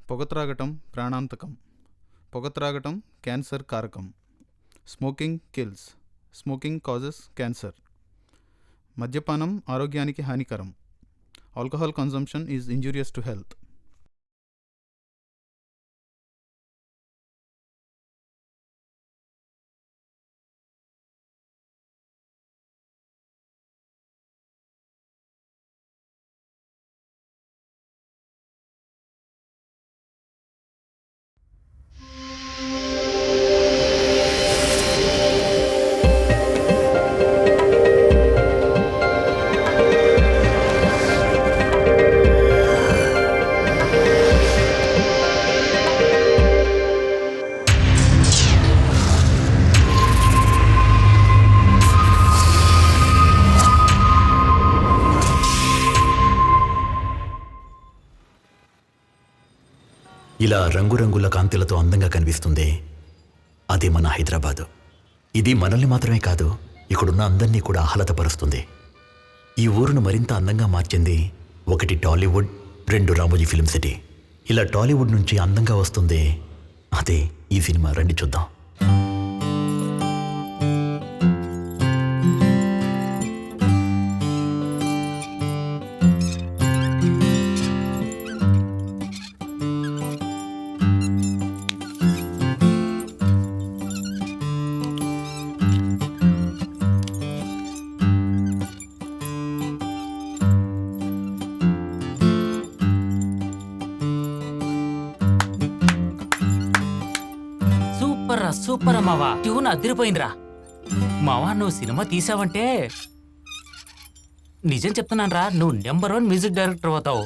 పొగ త్రాగటం ప్రాణాంతకం. పొగ త్రాగటం క్యాన్సర్ కారకం. Smoking kills. Smoking causes cancer. మద్యపానం ఆరోగ్యానికి హానికరం. Alcohol consumption is injurious to health. ఇలా రంగురంగుల కాంతులతో అందంగా కనిపిస్తుంది అదే మన హైదరాబాదు. ఇది మనల్ని మాత్రమే కాదు, ఇక్కడున్న అందరినీ కూడా ఆహ్లాదపరుస్తుంది. ఈ ఊరును మరింత అందంగా మార్చింది 1 టాలీవుడ్, 2 రామోజీ ఫిల్మ్ సిటీ. ఇలా టాలీవుడ్ నుంచి అందంగా వస్తుంది అదే ఈ సినిమా. రండి చూద్దాం. సూపర్ మావా, ట్యూన్ అదిరిపోయిందిరా. మావా, నువ్వు సినిమా తీసావంటే నిజం చెప్తున్నానరా, నువ్వు నెంబర్ 1 మ్యూజిక్ డైరెక్టర్ అవుతావు.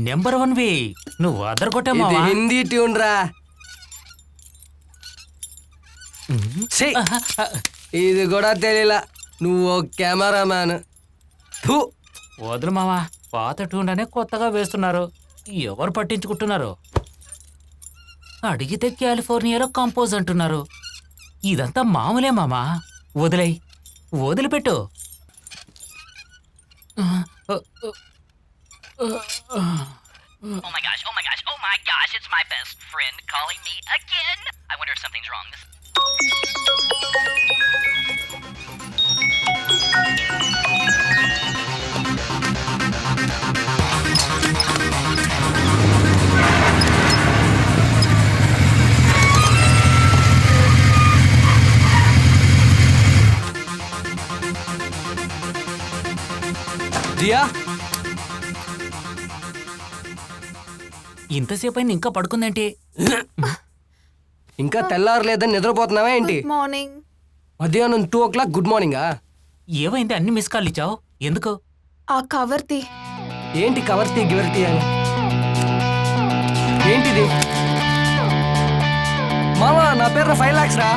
నెంబర్ 1 వి నువ్వు అదరగొట్టే మావా. హిందీ ట్యూన్ రా. ఇది కూడా తెలియలా, నువ్వు కెమెరా మ్యాన్. వదులు మావా, పాత ట్యూన్ అనే కొత్తగా వేస్తున్నారు, ఎవరు పట్టించుకుంటున్నారు? అడిగితే కాలిఫోర్నియాలో కంపోజ్ అంటున్నారు. ఇదంతా మామూలే మామా, వదిలిపెట్టు. Oh my gosh, it's my best friend calling me again. I wonder if something's wrong. దియా, ఇంతసేపు అయింది ఇంకా పడుకుందేంటి? ఇంకా తెల్లారలేదని నిద్రపోతున్నావా ఏంటి? మార్నింగ్ మధ్యాహ్నం 2 o'clock గుడ్ మార్నింగా? ఏమైంది అన్ని మిస్ కాల్ ఇచ్చావు? ఎందుకు? ఆ కవర్ తీ. ఏంటి కవర్తీ గివర్తీ అని? ఏంటిది? మామా, నా పేరు 5 lakhs రా.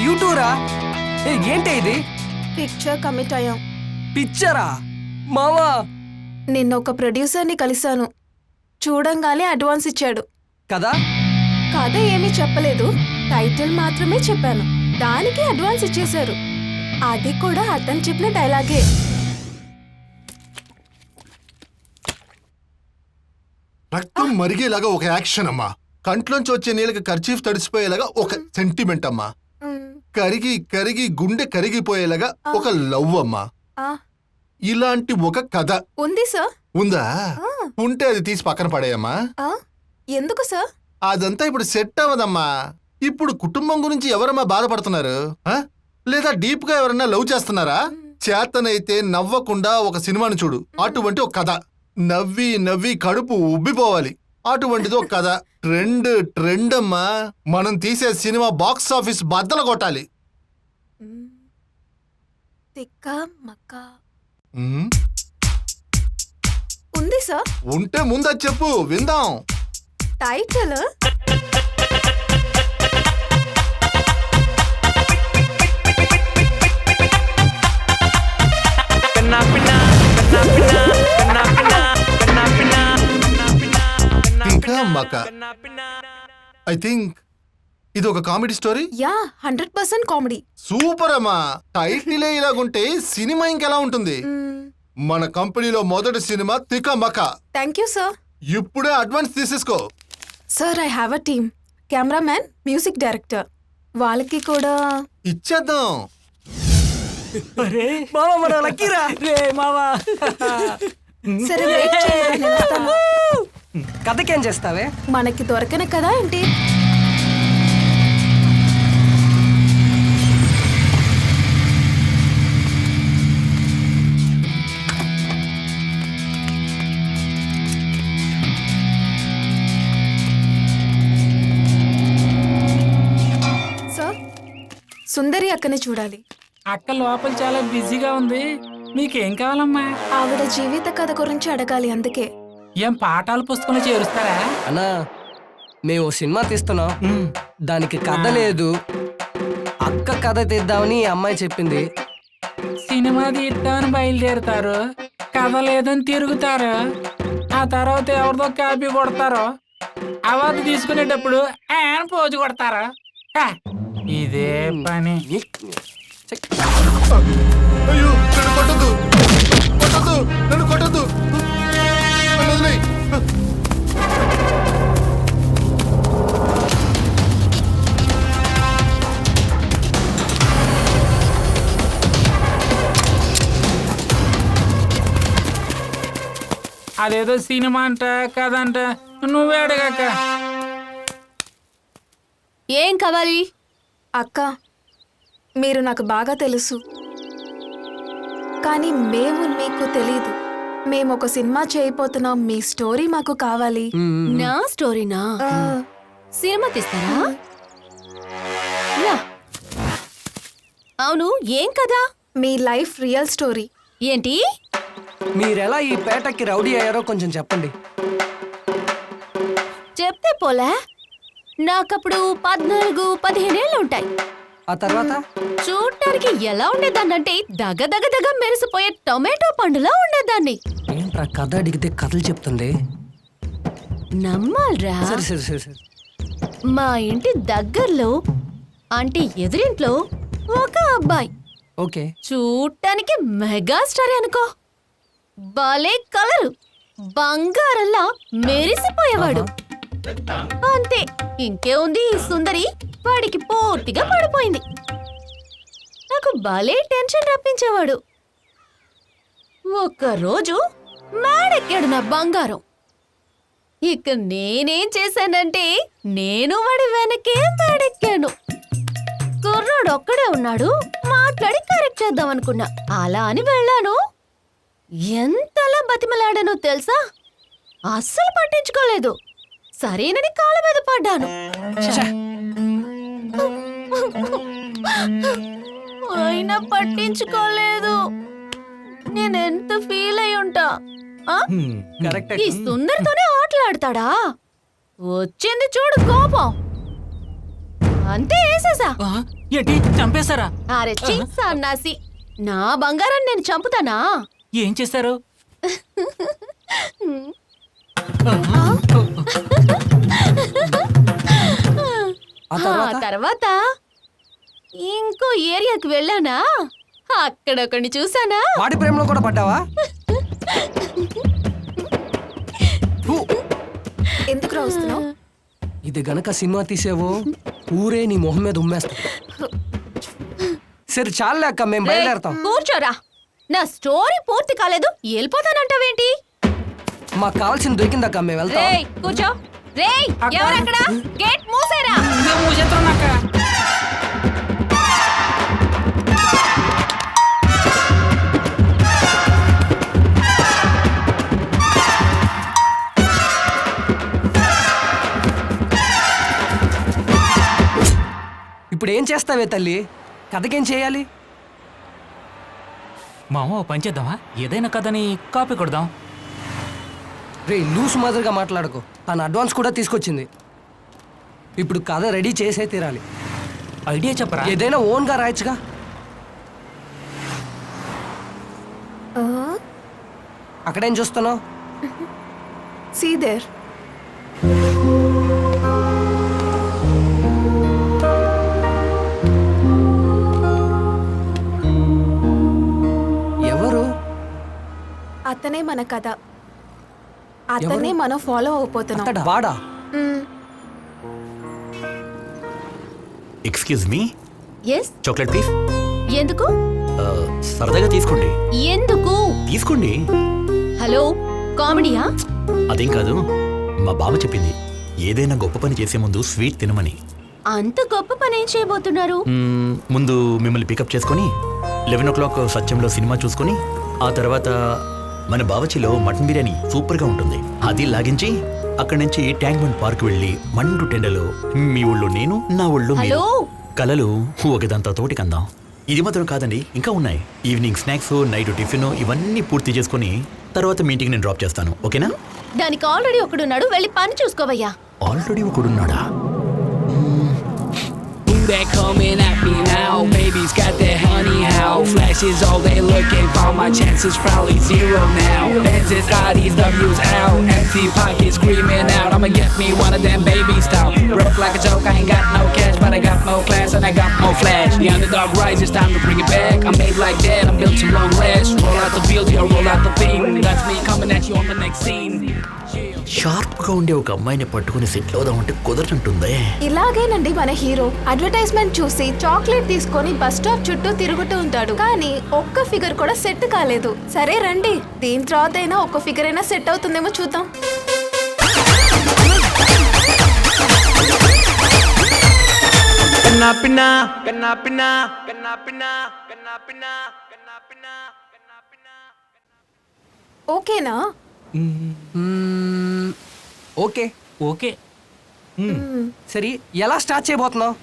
యూట్యూబ్ రా. ఏంటి ఇది? పిక్చర్ కమిట్ అయ్యాం. పిక్చరా? మామా, నిన్న ఒక ప్రొడ్యూసర్ని కలిశాను. చూడంగానే అడ్వాన్స్ ఇచ్చాడు కదా. కథ ఏమీ చెప్పలేదు, టైటిల్ మాత్రమే చెప్పాను, దానికి అడ్వాన్స్ ఇచ్చేశారు. అది కూడా అతను చెప్పిన డైలాగే. రక్తం మరిగేలాగా ఒక యాక్షన్ అమ్మా. కంట్లోంచి వచ్చే నీళ్ళకి కర్చీఫ్ తడిసిపోయేలాగా ఒక సెంటిమెంట్ అమ్మా. కరిగి కరిగి గుండె కరిగిపోయేలాగా ఒక లవ్ అమ్మా. ఇలాంటి ఒక కథ ఉంది సార్. ఉందా? ఉంటే అది తీసి పక్కన పడేయమ్మా. ఎందుకు సార్? అదంతా ఇప్పుడు సెట్ అవ్వదమ్మా. ఇప్పుడు కుటుంబం గురించి ఎవరమ్మా బాధపడుతున్నారు? లేదా డీప్ గా ఎవరన్నా లవ్ చేస్తున్నారా? చేతనైతే నవ్వకుండా ఒక సినిమాను చూడు, అటువంటి ఒక కథ. నవ్వి నవ్వి కడుపు ఉబ్బిపోవాలి, అటువంటిది ఒక కథ. ట్రెండ్ అమ్మా. మనం తీసే సినిమా బాక్స్ ఆఫీస్ బద్దలు కొట్టాలి. ఉంది సార్. ఉంటే ముందు చెప్పు, విందాం. టైటిల్ ఐ థింక్ ఇది ఒక comedy story. Yeah, 100% comedy. Super అమ్మా. టైటిలే ఇలాగుంటే సినిమా ఇంకెలా ఉంటుంది? మన కంపెనీలో మొదటి సినిమా తికమక. Thank you sir. ఇప్పుడే అడ్వాన్స్ తీసేసుకో. Sir I have a team. Cameraman, music director, వాళ్ళకి కూడా ఇచ్చేద్దాం. అరే మావా మన లక్కీరా. రే మావా సరే wait చేయండి, నేను వస్తాను. కథకేం చేస్తావే? మనకి దొరకన కదా ఏంటి? సార్, సుందరి అక్కని చూడాలి. అక్క లోపల చాలా బిజీగా ఉంది. మీకేం కావాలమ్మా? ఆవిడ జీవిత కథ గురించి అడగాలి, అందుకే. ఏం పాఠాల పుస్తకంలో చేరుస్తారా? అన్నా మేము ఓ సినిమా తీస్తున్నాం, దానికి కథ లేదు. అక్క కథ తీద్దామని ఈ అమ్మాయి చెప్పింది. సినిమా తీద్దామని బయలుదేరుతారు, కథ లేదని తిరుగుతారు, ఆ తర్వాత ఎవరిదో కాపీ కొడతారు, అవార్డు తీసుకునేటప్పుడు ఆయన పోజు కొడతారు. హ, ఇదే పని. అయ్యో నన్ను కొట్టద్దు, కొట్టద్దు, నన్ను కొట్టద్దు, నన్ను వదిలేయ్. అదేదో సినిమా అంట కథ అంట, నువ్వే అడగాక. ఏం కావాలి? అక్క, మీరు నాకు బాగా తెలుసు, కానీ మేము మీకు తెలీదు. మేము ఒక సినిమా చేయబోతున్నాం, మీ స్టోరీ మాకు కావాలి. నా స్టోరీనా? సినిమా తీస్తారా? యా. అవును, ఏం కదా? మీ లైఫ్ రియల్ స్టోరీ. ఏంటి? మీరెలా ఈ పేటకి రౌడీ అయ్యారో కొంచెం చెప్పండి. చెప్తే పోలే, నాకప్పుడు 14-15 ఏళ్ళు ఉంటాయి. ఆ తర్వాత చూడటానికి ఎలా ఉండేదాన్నంటే దగ దగ దగ మెరిసిపోయే టొమాటో పండులా ఉండేదాన్ని. ఏంట్రా కథ అడిగితే కథలు చెప్తుంది? నమ్మాలరా? సరే సరే సరే సరే. మా ఇంటి దగ్గరలో అంటే ఎదురింట్లో ఒక అబ్బాయి, ఓకే. చూడటానికి మెగాస్టార్ అనుకో. భలే కలరు, బంగారంలా మెరిసిపోయేవాడు. అంతే, ఇంకే ఉంది. ఈ సుందరి వాడికి పూర్తిగా పడిపోయింది. నాకు భలే టెన్షన్ రప్పించేవాడు. ఒక్కరోజు మేడెక్కాడు నా బంగారం. ఇక నేనేం చేశానంటే నేను వాడి వెనకే మేడెక్కాను. కుర్రాడు ఒక్కడే ఉన్నాడు, మాట్లాడి కరెక్ట్ చేద్దాం అనుకున్నా. అలా అని వెళ్ళాను. ఎంతలా బతిమలాడానో తెలుసా? అస్సలు పట్టించుకోలేదు. సరేనని కాళ్ళ మీద పడ్డాను. అయినా పట్టించుకోలేదు. నేనెంత ఫీల్ అయి ఉంటా. ఆ? కరెక్ట్. ఈ సుందరితోనే ఆటలాడతాడా? వచ్చింది చూడు కోపం, అంతే వేసేసా. ఆ, ఏంటి చంపేశారా? అరే ఛీ, సన్నాసి, నా బంగారాన్ని నేను చంపుతానా? ఏం చేశారు? ఆ తర్వాత ఇంకో ఏరియాకి వెళ్ళానా, అక్కడ ఒకడిని చూసానా. వాడి ప్రేమలో కూడా పడ్డావా? ఎందుకు రాస్తున్నావు? ఇది గనక సినిమా తీసేవో ఊరే నీ మొహం మీద ఉమ్మేస్తా. సరే చాలే అక్క, మేము రేయ్, బయలుదేరతాం. కూర్చోరా. నా స్టోరీ పూర్తి కాలేదు, వెళ్ళిపోతానంటావేంటి? మాకు కావాల్సింది దొరికిందక్క, మేము వెళ్తాం. రేయ్ కూర్చో. రేయ్, ఎవరక్కడ? గేట్ మూసేరా. ఇప్పుడు ఏం చేస్తావే తల్లి? కథకేం చేయాలి? మామ ఓ పని చేద్దామా? ఏదైనా కథని కాపీ కొడదాం. రే లూస్ మాదిరిగా మాట్లాడకు. తన అడ్వాన్స్ కూడా తీసుకొచ్చింది. ఇప్పుడు కథ రెడీ చేసే తీరాలి. ఐడియా చెప్పరా? ఏదైనా ఓన్గా రాయొచ్చుగా. అక్కడేం చూస్తున్నావు? See there. ఎవరు? అతనే మన కథ. అతనే మనం ఫాలో అయిపోతున్నాం. అతడా? వాడా? మ్మ్. Excuse me, yes chocolate please. ఎందుకు సరదాగా తీసుకోండి. ఎందుకు తీసుకోండి. హలో కామెడీయా? అదేం కాదు, మా బావ చెప్పింది ఏదైనా గొప్ప పని చేసే ముందు స్వీట్ తినమని. అంత గొప్ప పని ఏం చేయబోతున్నారు? ముందు మిమ్మల్ని పికప్ చేసుకొని 11 o'clock సత్యంలో సినిమా చూసుకొని ఆ తర్వాత మన బావచిలో మటన్ బిర్యానీ సూపర్గా ఉంటుంది. అది లాగించి అక్కడి నుంచి ట్యాంక్ బండ్ పార్క్ వెళ్ళి మండు టెండలో మీ ఊళ్ళో నేను, నా ఊళ్ళో మీరు హలో కలలు ఒకదంతా తోటి కందాం. ఇది మాత్రం కాదండి, ఇంకా ఉన్నాయి. ఈవినింగ్ స్నాక్స్, నైట్ టిఫిన్ ఇవన్నీ పూర్తి చేసుకొని తర్వాత మీ ఇంటికి నేను డ్రాప్ చేస్తాను. ఓకేనా? దానికి ఆల్రెడీ ఒకడున్నాడు, వెళ్ళి పని చూసుకోవయ్యా. Already ఒకడున్నాడా? They're coming at me now. Baby's got that honey how. Flash is all they looking for. My chances probably zero now. Benz's I's W's out. Empty pockets screaming out. I'ma get me one of them baby style. Rough like a joke. I ain't got no cash, but I got more class and I got more flash. The underdog rises, time to bring it back. I'm made like that. I'm built to long last. Roll out the field, yo, roll out the thing. That's me coming at you on the next scene. షార్ప్గా ఉండే ఒక అమ్మాయిని పట్టుకుని settle అవుదామంటే కుదరటంటుందే. ఇలాగేనండి మన hero advertisement చూసి chocolate తీసుకొని bus stop చుట్టూ తిరుగుతూ ఉంటాడు, కానీ ఒక్క ఫిగర్ కూడా సెట్ కాలేదు. సరే రండి, దీని తర్వాత అయినా ఒక్క ఫిగర్ అయినా సెట్ అవుతుందేమో చూద్దాం. ఓకేనా? ఓకే. ఓకే. సరే, ఎలా స్టార్ట్ చేయబోతున్నావు?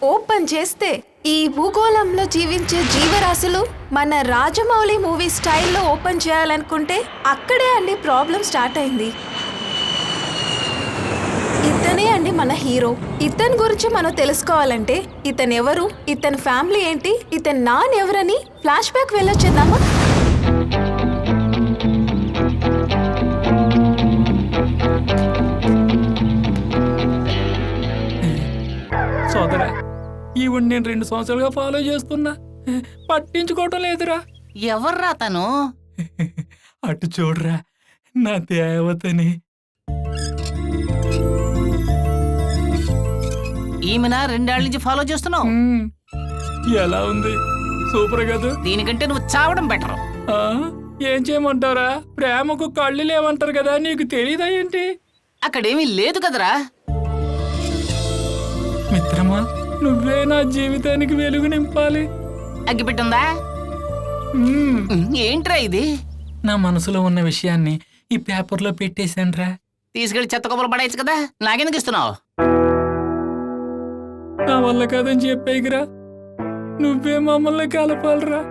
ఓపెన్ చేస్తే ఈ భూగోళంలో జీవించే జీవరాశులు మన రాజమౌళి మూవీ స్టైల్లో ఓపెన్ చేయాలనుకుంటే అక్కడే అండి ప్రాబ్లం స్టార్ట్ అయింది. ఇతనే అండి మన హీరో. ఇతని గురించి మనం తెలుసుకోవాలంటే ఇతను ఎవరు, ఇతని ఫ్యామిలీ ఏంటి, ఇతని నాన్న ఎవరని ఫ్లాష్ బ్యాక్ వెళ్ళొచ్చేద్దామా? సోదరా, ఈవిడ నేను 2 సంవత్సరాలుగా ఫాలో చేస్తున్నా, పట్టించుకోవటం లేదురా. ఎవర్రా తను? అటు చూడరా, నా దేవతని. ఈమెన 2 ఏళ్ల నుంచి ఫాలో చేస్తున్నావు. ఎలా ఉంది? సూపర్ కదా. దీనికంటే నువ్వు చావడం బెటర్. ఆ, ఏం చేయమంటారా? ప్రేమకు కళ్ళు లేవంటారు కదా, నీకు తెలీదా ఏంటి? అక్కడేమీ లేదు కదరా. మిత్రమా, నువ్వే నా జీవితానికి వెలుగు నింపాలి. అగ్గిపెట్టుందా? ఏంట్రా ఇది? నా మనసులో ఉన్న విషయాన్ని ఈ పేపర్లో పెట్టేశాన్రా. తీసుకెళ్లి చెత్త కొబ్బలు పడేయచ్చు కదా, నాకెందుకు ఇస్తున్నావు? నా వల్ల కాదని చెప్పేగిరా, నువ్వే మమ్మల్ని కలపాలరా.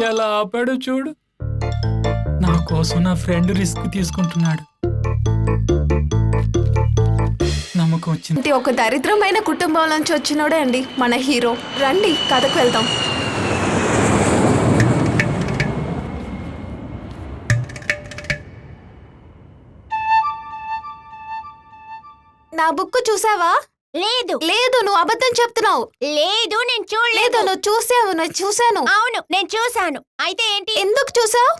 ఎలా ఆపాడు చూడు. నా కోసం నా ఫ్రెండ్ రిస్క్ తీసుకుంటున్నాడు. నమ్మకం వచ్చింది. ఒక దరిద్రమైన కుటుంబం నుంచి వచ్చినోడే అండి మన హీరో. రండి కథకు వెళ్దాం. నా బుక్ చూసావా? లేదు. లేదు, నువ్వు అబద్ధం చెప్తున్నావు. లేదు, నేను లేదు, చూడలేదు. నువ్వు చూసావు. నేను చూసాను. అవును, నేను చూశాను. అయితే ఏంటి? ఎందుకు చూసావు?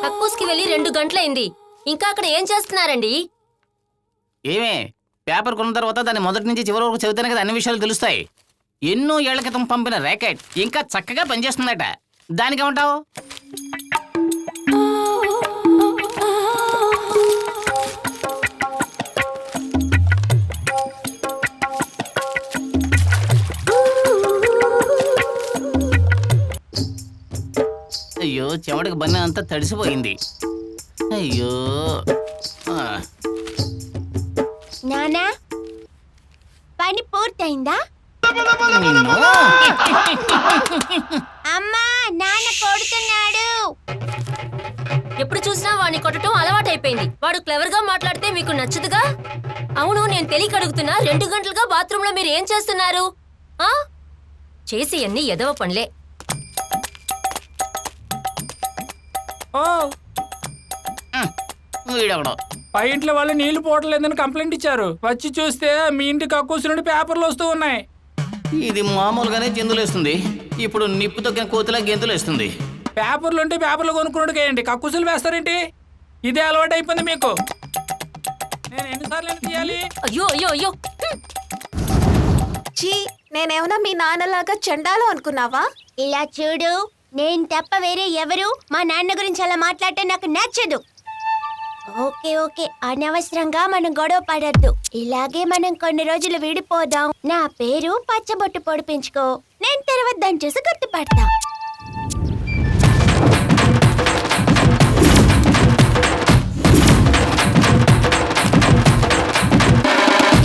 కక్కూస్కి వెళ్ళి 2 గంటలైంది. ఇంకా అక్కడ ఏం చేస్తున్నారండి? ఏమే, పేపర్ కొన్న తర్వాత దాన్ని మొదటి నుంచి చివరి వరకు చదివితేనే కదా అన్ని విషయాలు తెలుస్తాయి. ఎన్నో ఏళ్ల క్రితం పంపిన ర్యాకెట్ ఇంకా చక్కగా పనిచేస్తుందట. దానికేమంటావు? అయ్యో, చెమటకి బన్న అంతా తడిసిపోయింది. అయ్యో. నానా, పని పూర్తయిందా? అమ్మా, నాన్న కొడుతున్నాడు. ఎప్పుడు చూసినా వాడిని కొట్టడం అలవాటైపోయింది. వాడు క్లవర్ గా మాట్లాడితే మీకు నచ్చదుగా? అవును, నేను తెలియక అడుగుతున్నా. 2 గంటలుగా బాత్రూంలో మీరు ఏం చేస్తున్నారు? చేసి అన్ని ఎదవ పనులే. ఓ వీడెవడో పై ఇంట్లో వాళ్ళు నీళ్లు పోవట్లేదని కంప్లైంట్ ఇచ్చారు. వచ్చి చూస్తే మీ ఇంటి కక్కుసు నుండి పేపర్లు వస్తూ ఉన్నాయి. ఇది మామూలుగానే చిందులేస్తుంది, ఇప్పుడు నిప్పు తొక్కిన కోతిలా గెంతులేస్తుంది. పేపర్లు ఉంటే పేపర్లు కొనుక్కున్నట్టు వేయండి, కక్కుసులు వేస్తారేంటి? ఇదే అలవాటు అయిపోయింది మీకు. నేను ఎన్నిసార్లు ఎంత తీయాలి? అయ్యో అయ్యో అయ్యో చీ, నేనేమన్నా మీ నాన్నలాగా చండాలో అనుకున్నావా? ఇలా చూడు, నేను తప్ప వేరే ఎవరు మా నాన్న గురించి అలా మాట్లాడటం నాకు నచ్చదు. ఓకే ఓకే, అనవసరంగా మనం గొడవ పడద్దు. ఇలాగే మనం కొన్ని రోజులు విడిపోదాం. నా పేరు పచ్చబొట్టు పొడిపించుకో, నేను తర్వాత దాన్ని చూసి గుర్తుపడతా.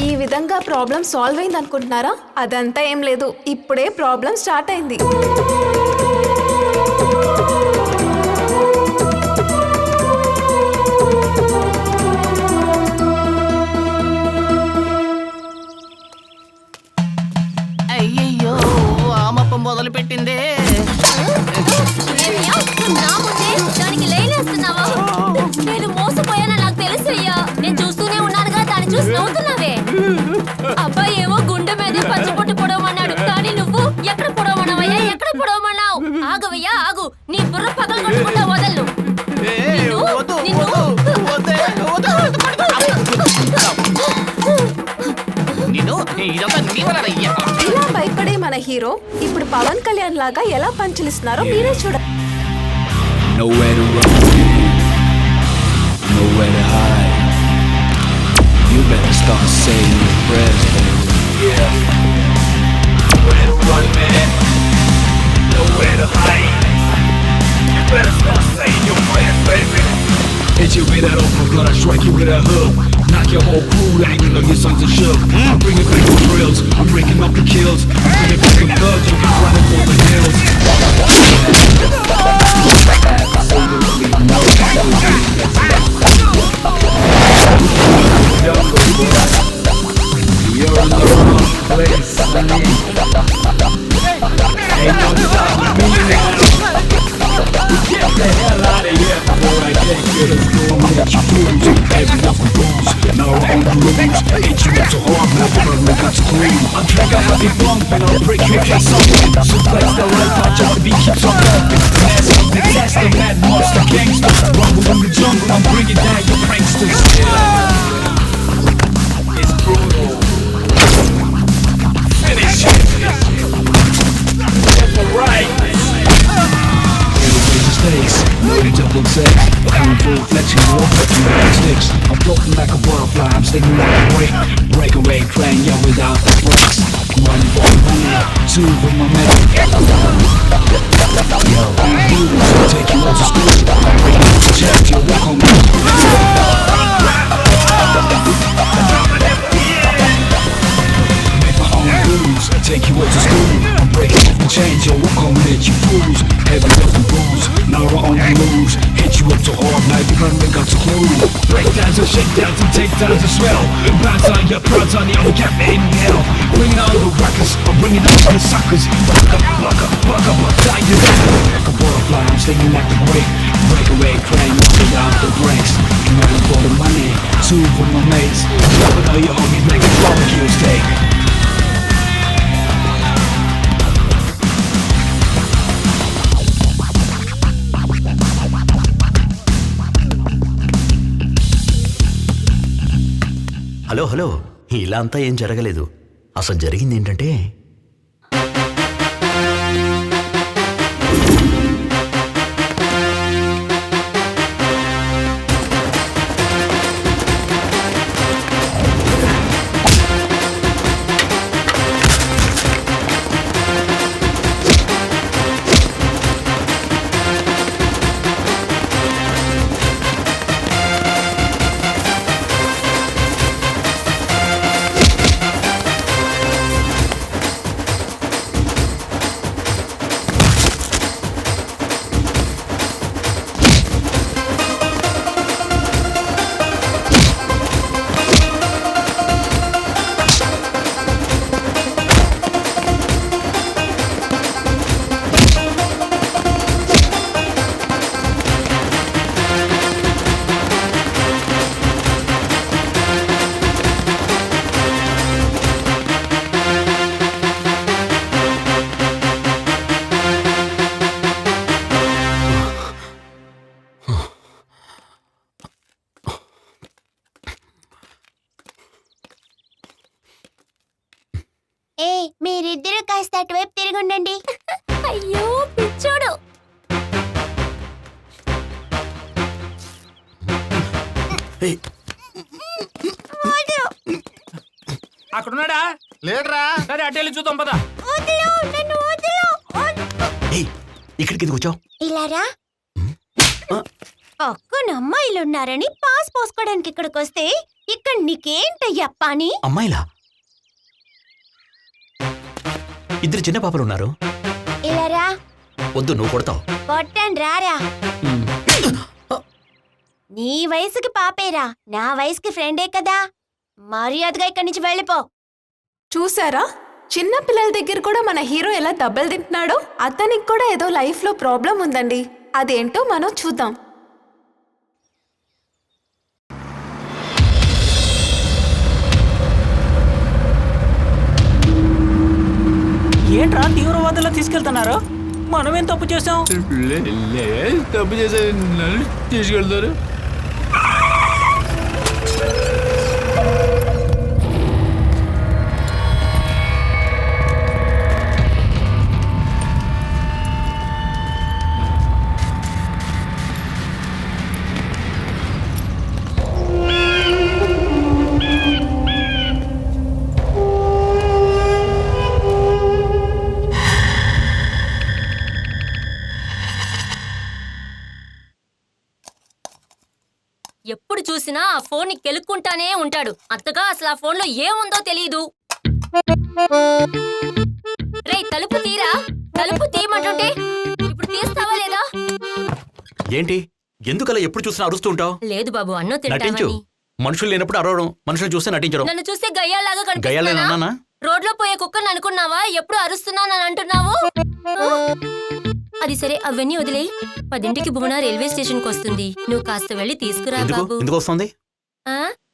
ఈ విధంగా ప్రాబ్లం సాల్వ్ అయింది అనుకుంటున్నారా? అదంతా ఏం లేదు, ఇప్పుడే ప్రాబ్లం స్టార్ట్ అయింది. అయ్యయ్యో, ఆమప్పం మొదలు పెట్టిందే. నా ముందే దానికి లేలేస్తున్నావా? నేను మోసపోయానా నాకు తెలుసయ్యా. నేను చూస్తూనే ఉన్నానుగా, దాన్ని చూసి నవ్వుతున్నావే. అబ్బాయి ఏమో గుండె మీద పచ్చబొట్టు పొడవమన్నాడు, కానీ నువ్వు ఎక్కడ పొడవమన్నావయ్యా? ఎక్కడ పొడవమన్నావు? ఆగవయ్యా ఆగు, నీ బుర్ర పగలు కొట్టుకుంటా వదలను. ఇలా భయపడే మన హీరో ఇప్పుడు పవన్ కళ్యాణ్ లాగా ఎలా పంచులిస్తున్నారో మీరే చూడండి. Nowhere to run, nowhere to hide. You better start saying your prayers, baby. Yeah. Nowhere to run, man. Nowhere to hide. You better start saying your prayers, baby. Hit you with that offer, gonna strike you with a hook. Knock your whole crew hanging on your sons and shook. I'm bringing back the thrills, I'm breaking up the kills. I'm bringing back the thugs, you can run for the hills. You're in the wrong place, honey. Ain't no stopping me now. Get the hell out of here before I take you to school. Make you lose every other rules. Now I'm on the rules. Ain't you up to hard, now the run got to clean. I'm trying to have you bump and I'll break your case open. So place the right part just to be keeps on bumping. Master, the disaster, mad monster, gangster. Rumble in the jungle, I'm bringing down your pranksters. Yeah. It's brutal. Finish it. Get the right. Mistakes, no double sex. I'm full fletching, no fetching back sticks. I'm floating like a butterfly, I'm stinging like a break. Breakaway train, yeah, without the brakes. One for money, two for my medal. Yo, I'm moving, so take you out to school. I'm bringing up the champion, walk on me. Make my own rules, take you out to school. I'm breaking off the chains, yo, walk on me, you fools. Heavy up the rules, now we're on the moves. Hit you up to hard, now you run, we got to clue. Breakdowns and shakedowns and takedowns as well. Bounce on your prods on the old cap in hell. Bringing all the rockers, I'm bringing out the suckers. Buck up, die you like a butterfly, I'm stinging like the break. Breakaway train, without the brakes. One for the money, two for my mates. Dropping all your homies like a barbecue steak. Hello hello, ఇలా అంతా ఏం జరగలేదు. అసలు జరిగింది ఏంటంటే కాస్త అటువైపు తిరిగి ఉండండి. అయ్యో పిచ్చోడు. ఏయ్, అక్కడున్నాడా? లేడరా? సరే అటు వెళ్ళి చూద్దాం పద. ఏయ్, ఇక్కడికి ఎందుకు వచ్చావు? ఇలారా పక్కన అమ్మాయిలున్నారని పాస్ పోసుకోవడానికి ఇక్కడికి వస్తే ఇక్కడ నీకేంటయ్యా పని? అమ్మాయిలా? ఇద్దరు చిన్న పాపలు ఉన్నారు. ఇలారా వద్దు, నువ్వు కొడతావు. కొట్టండి రారా. నీ వయసుకి పాపేరా, నా వయసుకి ఫ్రెండే కదా. మర్యాదగా ఇక్కడి నుంచి వెళ్ళిపో. చూసారా, చిన్న పిల్లల దగ్గర కూడా మన హీరో ఎలా దెబ్బలు తింటున్నాడో. అతనికి కూడా ఏదో లైఫ్ లో ప్రాబ్లం ఉందండి. అదేంటో మనం చూద్దాం. ఏంట్రా తీవ్రవాదుల్లో తీసుకెళ్తున్నారు? మనమేం తప్పు చేసాం? తప్పు చేసే నన్ను తీసుకెళ్తారు. ఎప్పుడు చూసినా ఆ ఫోన్ కెలుక్కుంటానే ఉంటాడు. అంతగా అసలు ఆ ఫోన్ లో ఏముందో తెలీదు. రే తలుపు తీరా, తలుపు తీయమంటుంటే ఇప్పుడు తీస్తావా లేదా? ఏంటి, ఎందుకలా ఎప్పుడు చూసినా అరుస్తూ ఉంటావు? లేదు బాబు, అన్నం నటించు. తింటావని. మనుషులు లేనప్పుడు అరవడం, మనుషులు చూస్తే నటించడం. నన్ను చూస్తే గయ్యాలాగా గయ్యాలేనా? కనిపిస్తున్నానా? రోడ్లో పోయే కుక్కని అనుకున్నావా? ఎప్పుడు అరుస్తున్నానని అంటున్నావు? అది సరే, అవన్నీ వదిలే. 10ంటికి భువన రైల్వే స్టేషన్ కు వస్తుంది. నువ్వు కాస్త వెళ్ళి తీసుకురా ఎందుకు బాబు. ఎందుకు వస్తుంది?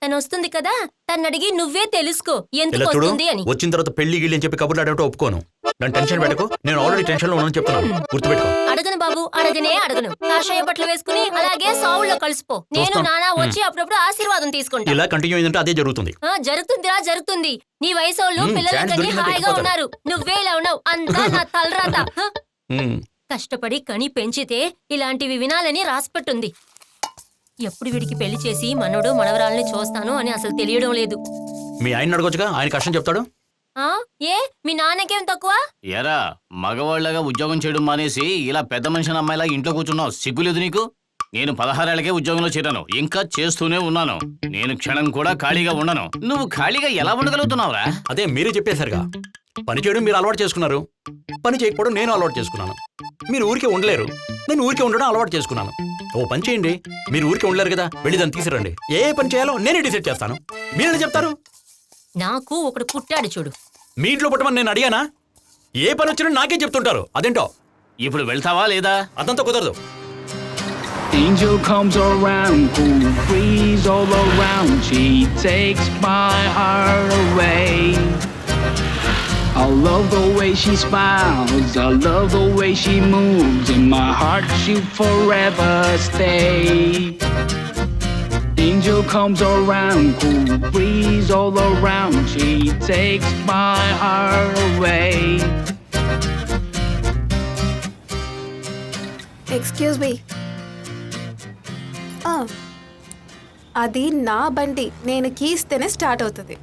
తను వస్తుంది కదా, తను అడిగి నువ్వే తెలుసుకో ఎందుకు ఇలా చూడు, వస్తుంది అని. వచ్చిన తర్వాత పెళ్లి గిళ్ళి అని చెప్పి కబుర్లు ఆడటం ఒప్పుకోను. నన్ను టెన్షన్ పెట్టకు. నేను ఆల్రెడీ టెన్షన్ లో ఉన్నానని చెప్తున్నాను, గుర్తుపెట్టుకో. అడగను బాబు, అడగను. కాషాయ బట్టలు వేసుకుని అలాగే సావుల్లో కలిసిపో. నేను చూస్తాం. నానా వచ్చి అప్పుడప్పుడు ఆశీర్వాదం తీసుకుంటా. ఇలా కంటిన్యూ అయిందంటే అదే జరుగుతుంది. జరుగుతుంది. నీ వయసు వాళ్ళు పిల్లలు ఛాన్స్ కని దొరికిందంటే హాయిగా వెళ్ళిపోతారు. ఉన్నారు. నువ్వే ఇలా ఉన్నావు. అంతా నా తలరాత. ఉమ్, కష్టపడి కని పెంచితే ఇలాంటివి వినాలని రాసిపెట్టుంది. ఎప్పుడు వీడికి పెళ్లి చేసి మనవడు మనవరాల్ని చూస్తాను అని అసలు తెలియడం లేదు. మీ ఆయన అడగొచ్చుగా, ఆయన కష్టం చెప్తాడు. ఏ మీ నాన్నకేం తక్కువ? ఎరా మగవాళ్ళగా ఉద్యోగం చేయడం మానేసి ఇలా పెద్ద మనిషిని అమ్మాయిలా ఇంట్లో కూర్చున్నావు, సిగ్గులేదు నీకు? నేను 16 ఏళ్లకే ఉద్యోగంలో చేరాను, ఇంకా చేస్తూనే ఉన్నాను. నేను క్షణం కూడా ఖాళీగా ఉండను. నువ్వు ఖాళీగా ఎలా ఉండగలుగుతున్నావురా? అదే మీరే చెప్పేశారుగా. పని చేయడం మీరు అలవాటు చేసుకున్నారు, పని చేయకపోవడం నేను అలవాటు చేసుకున్నాను. మీరు ఊరికే ఉండలేరు, నేను ఊరికే ఉండడం అలవాటు చేసుకున్నాను. ఓ పని చేయండి, మీరు ఊరికే ఉండలేరు కదా, వెళ్ళి దాన్ని తీసుకురండి. ఏ పని చేయాలో నేనే డిసైడ్ చేస్తాను. మీరేనా చెప్తారు? నాకు ఒకడు పుట్టాడు చూడు. మీ ఇంట్లో పుట్టమని నేను అడిగానా? ఏ పని వచ్చినా నాకే చెప్తుంటారు, అదేంటో. ఇప్పుడు వెళ్తావా లేదా? అదంతా కుదరదు. Angel comes around, cool breeze all around. She takes my heart away. I love the way she smiles, I love the way she moves. In my heart she'll forever stay. Angel comes around, cool breeze all around. She takes my heart away. Excuse me. అది నా బండి, నేను కీస్తేనే start అవుతుంది.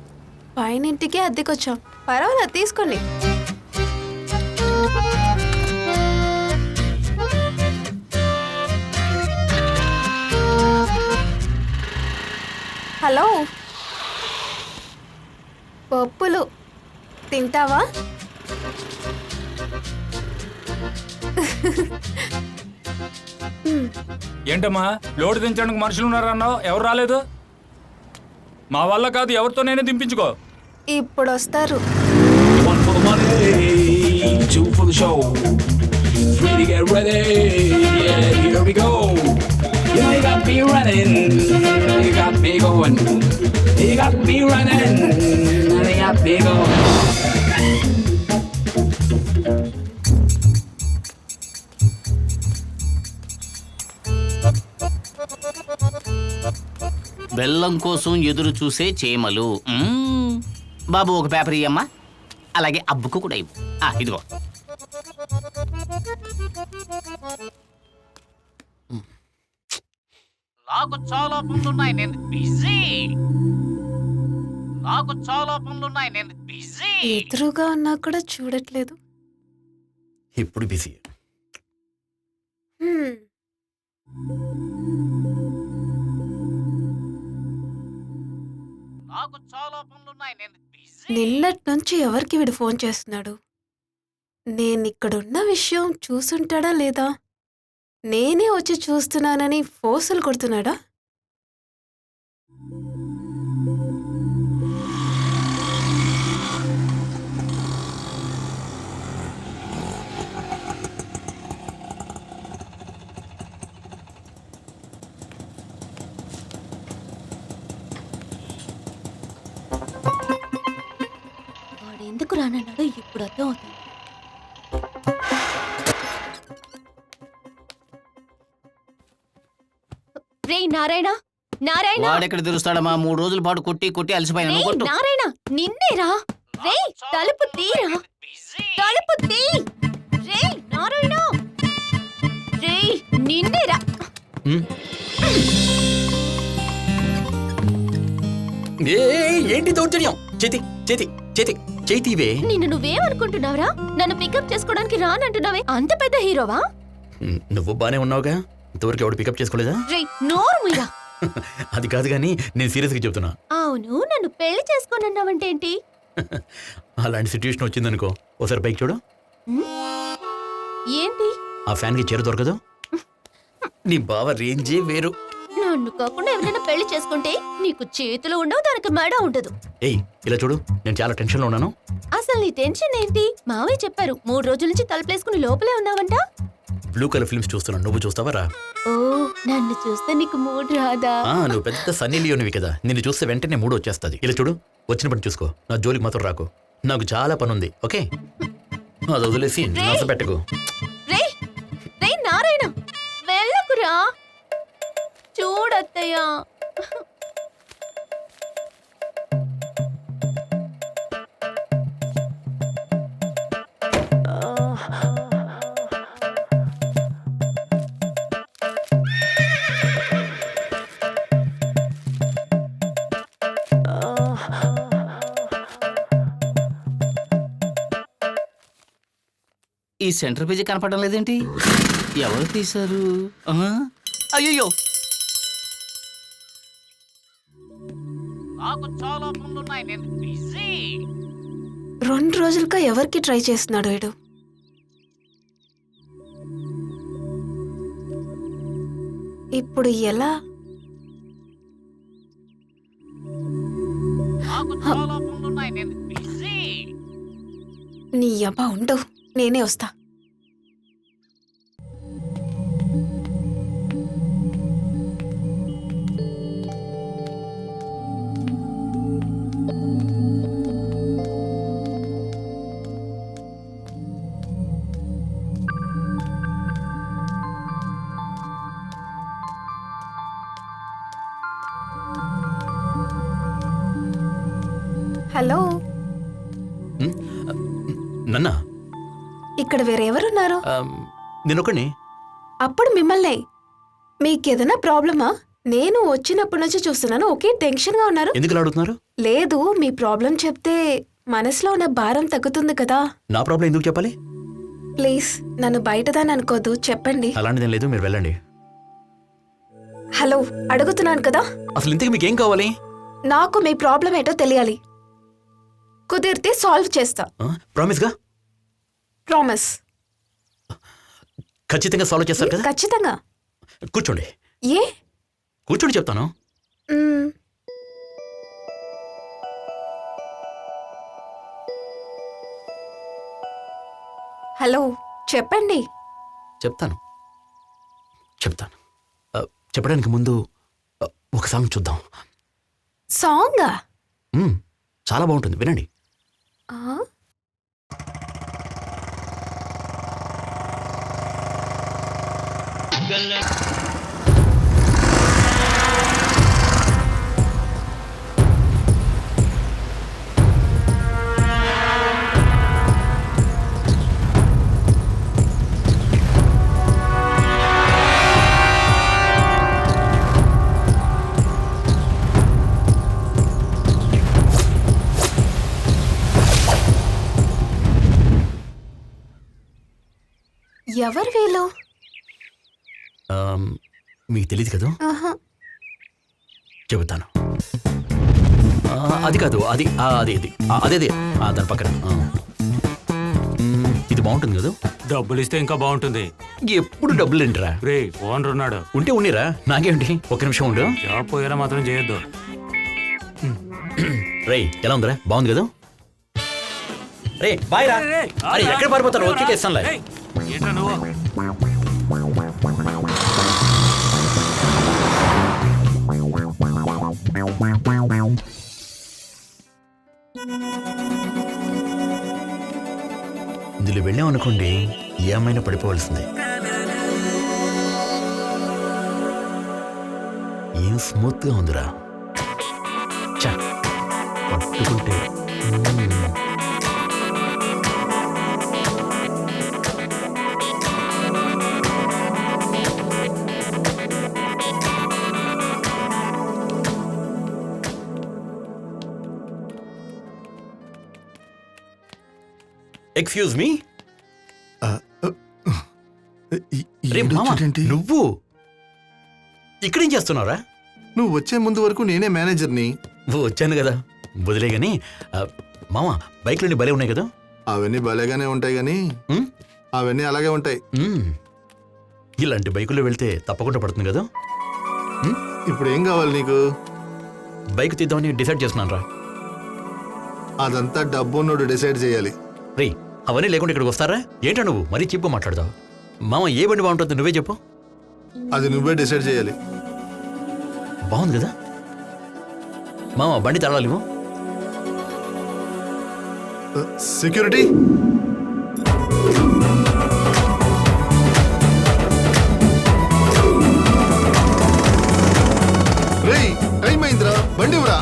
పైనింటికే అద్దెకొచ్చాం, పర్వాలేదు తీసుకోండి. Hello, పప్పులు తింటావా? ఏంటమ్మా, లోడ్ దించడానికి మనుషులు ఉన్నారన్నావు, ఎవరు రాలేదు? మా వల్ల కాదు, ఎవరితో నేనే దింపించుకో. ఇప్పుడు వస్తారు. 1 for the money, 2 for the show. 3 to get ready, yeah, here we go. Yeah, you got me running, you got me going. You got me running, and you got me going. బెల్లం కోసం ఎదురు చూసే చీమలు. బాబు ఒక paper ఇయ్యమ్మా, అలాగే అబ్బుకు కూడా ఇవ్వు. ఇదిగో. నాకు చాలా పనులున్నాయి, నేను బిజీ. నాకు చాలా పనులున్నాయి, నేను బిజీ. ఎదురుగా ఉన్నా కూడా చూడట్లేదు. ఇప్పుడు బిజీ. హ్మ్. నాకు చాలా పనులున్నాయి, నేను బిజీ. నిన్నటి నుంచి ఎవరికి వీడు ఫోన్ చేస్తున్నాడు? నేనిక్కడున్న విషయం చూసుంటాడా లేదా? నేనే వచ్చి చూస్తున్నానని ఫోర్సులు కొడుతున్నాడా? వాడెందుకు రానన్నాడో ఇప్పుడు అర్థం అవుతుంది. రే నారాయణ, నారాయణ, వాడెక్కడ తెలుస్తాడమ్మా? 3 రోజుల పాటు కొట్టి కొట్టి అలసిపోయాను. రే కొట్టు. నారాయణ, నిన్నేరా. రే తలుపు తీరా, తలుపు తీ. రే నారాయణ, రే నిన్నేరా. ఏంటి దౌర్జన్యం? చేతి చేతి చేతి చేతివే. నిన్ను నువ్వేమనుకుంటున్నావురా? నన్ను పికప్ చేసుకోవడానికి రానంటున్నావే, అంత పెద్ద హీరోవా? నువ్వు బానే ఉన్నావుగా? ఇంతవరకు ఎవడు పికప్ చేసుకోలేదా? రే నోరు మీరా. అది కాదు కానీ నేను సీరియస్గా చెప్తున్నా. అవును, నన్ను పెళ్లి చేసుకోనన్నావంటే ఏంటి? అలాంటి సిచ్యువేషన్ వచ్చిందనుకో, ఓసారి బైక్ చూడు. ఏంటి? ఆ ఫ్యాన్కి చీర దొరకదు. నీ బావ రేంజే వేరు. నన్ను కాకుండా ఎవరైనా పెళ్లి చేసుకుంటే నీకు చేతులు ఉండవు, దానికి మెడ ఉండదు. ఏయ్ ఇలా చూడు, నేను చాలా టెన్షన్లో ఉన్నాను. అసలు నీ టెన్షన్ ఏంటి? మావయ్య చెప్పారు 3 రోజుల నుంచి తలుపులేసుకుని లోపలే ఉన్నావంట. బ్లూ కలర్ ఫిల్మ్స్ చూస్తున్నాను, నువ్వు చూస్తావా? రా. ఓ, నన్ను చూస్తే నీకు మూడ్ రాదా? నువ్వు పెద్ద సన్నీ లియోనివి కదా, నిన్ను చూస్తే వెంటనే మూడు వచ్చేస్తుంది. ఇలా చూడు, వచ్చిన పని చూసుకో, నా జోలికి మాత్రం రాకు. నాకు చాలా పని ఉంది, ఓకే? అది వదిలేసి నస పెట్టకు. రే రే నారాయణ, వెళ్ళకురా. చూడత్తయ్యా, ఈ సెంటర్ పేజీ కనపడడం లేదేంటి? ఎవరు తీశారు? అయ్యో, నాకు చాలా పనులున్నాయి, నేను బిజీ. 2 రోజులుగా ఎవరికి ట్రై చేస్తున్నాడు వీడు? ఇప్పుడు ఎలా? నాకు చాలా పనులున్నాయి, నేను బిజీ. నీ అబ్బా ఉండు, నేనే వస్తా. హలో, నన్నా? ఇక్కడ వేరెవరున్నారు? నేనొకడిని. అప్పుడు మిమ్మల్ని. మీకేదైనా ప్రాబ్లమా? నేను వచ్చినప్పటి నుంచి చూస్తున్నాను, ఒకే టెన్షన్గా ఉన్నారు. ఎందుకు అడుగుతున్నారు? లేదు, మీ ప్రాబ్లం చెప్తే మనసులో ఉన్న భారం తగ్గుతుంది కదా. నా ప్రాబ్లం ఎందుకు చెప్పాలి? ప్లీజ్ నన్ను బయటదాన్ని అనుకోద్దు, చెప్పండి. అలాంటిదేం లేదు, మీరు వెళ్ళండి. హలో, అడుగుతున్నాను కదా. అసలు ఇంతకు మీకేం కావాలి? నాకు మీ ప్రాబ్లం ఏంటో తెలియాలి. కుదిరితే సాల్వ్ చేస్తా. ప్రామిస్గా? ప్రామిస్. ఖచ్చితంగా సాల్వ్ చేస్తారు కదా? ఖచ్చితంగా. కూర్చోండి. ఏ? కూర్చోండి చెప్తాను. హలో, చెప్పండి. చెప్తాను చెప్తాను చెప్పడానికి ముందు ఒక సాంగ్ చూద్దాం. సాంగా? చాలా బాగుంటుంది, వినండి. ఎవరు వీళ్ళు? మీకు తెలియదు కదా? ఆహా. చెబుతాను. అది కాదు, అది అది అది అదే అదే దాని పక్కన. ఇది బాగుంటుంది కదా? డబ్బులు ఇస్తే ఇంకా బాగుంటుంది. ఎప్పుడు డబ్బులు ఏంట్రా? రే ఓనర్ ఉన్నాడు. ఉంటే ఉన్నిరా, నాకేమిటి? ఒక్క నిమిషం ఉండు. జాబ్ పోయేలా మాత్రం చేయొద్దు. రేయ్ ఎలా ఉందిరా? బాగుంది కదా? రే బాయ్ రా. అరే ఎక్కడ పారిపోతారు? వచ్చి ఇస్తానులే. ఏంట్రా నువ్వు? ఇందులో వెళ్ళామనుకోండి, ఏ అమ్మాయినా పడిపోవలసిందే. ఏం స్మూత్ గా ఉందిరా. చా పట్టుకుంటే ఎక్స్క్యూజ్ మీ. నువ్వు ఇక్కడేం చేస్తున్నావురా? నువ్వు వచ్చే ముందు వరకు నేనే మేనేజర్ని. వచ్చాను కదా, వదిలే గాని. మామ బైక్లన్నీ భలే ఉన్నాయి కదా? అవన్నీ భలేగానే ఉంటాయి గాని అవన్నీ అలాగే ఉంటాయి. ఇలాంటి బైకుల్లో వెళ్తే తప్పకుండా పడుతుంది కదా? ఇప్పుడు ఏం కావాలి నీకు? బైక్ తీద్దామని డిసైడ్ చేస్తున్నాను రా. అదంతా డబ్బున్నోడు డిసైడ్ చేయాలి. రే అవన్నీ లేకుండా ఇక్కడికి వస్తారా? ఏంటా నువ్వు మరీ చీప్గా మాట్లాడతావు? మామ ఏ బండి బాగుంటుంది నువ్వే చెప్పు. అది నువ్వే డిసైడ్ చేయాలి. బాగుంది కదా మామ? బండి తాళాలి. సెక్యూరిటీ, రేయ్ టైం అయిందిరా, బండి ఇవ్వరా.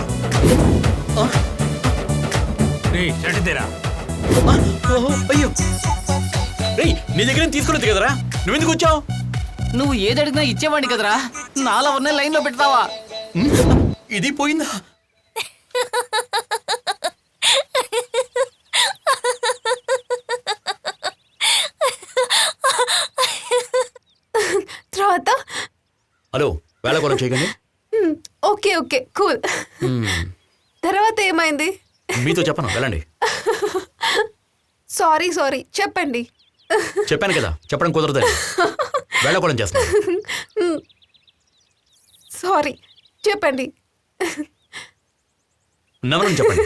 రే షర్ట్ తీరా. అయ్యో రే, నీ దగ్గర తీసుకున్నది కదరా, నువ్వెందుకు వచ్చావు? నువ్వు ఏది అడిగినా ఇచ్చేవాడి కదరా, నాలా ఉన్న లైన్ లో పెడతావా? ఇది పోయిందా? తర్వాత హలో, వేళకోళం చేయకండి. Okay okay cool. తర్వాత ఏమైంది? మీతో చెప్పను, వెళ్ళండి. సారీ సారీ, చెప్పండి. చెప్పాను కదా, చెప్పడం కుదరదని. వేళకోళం చేస్తాను. సారీ, చెప్పండి. నవ్వను, చెప్పండి.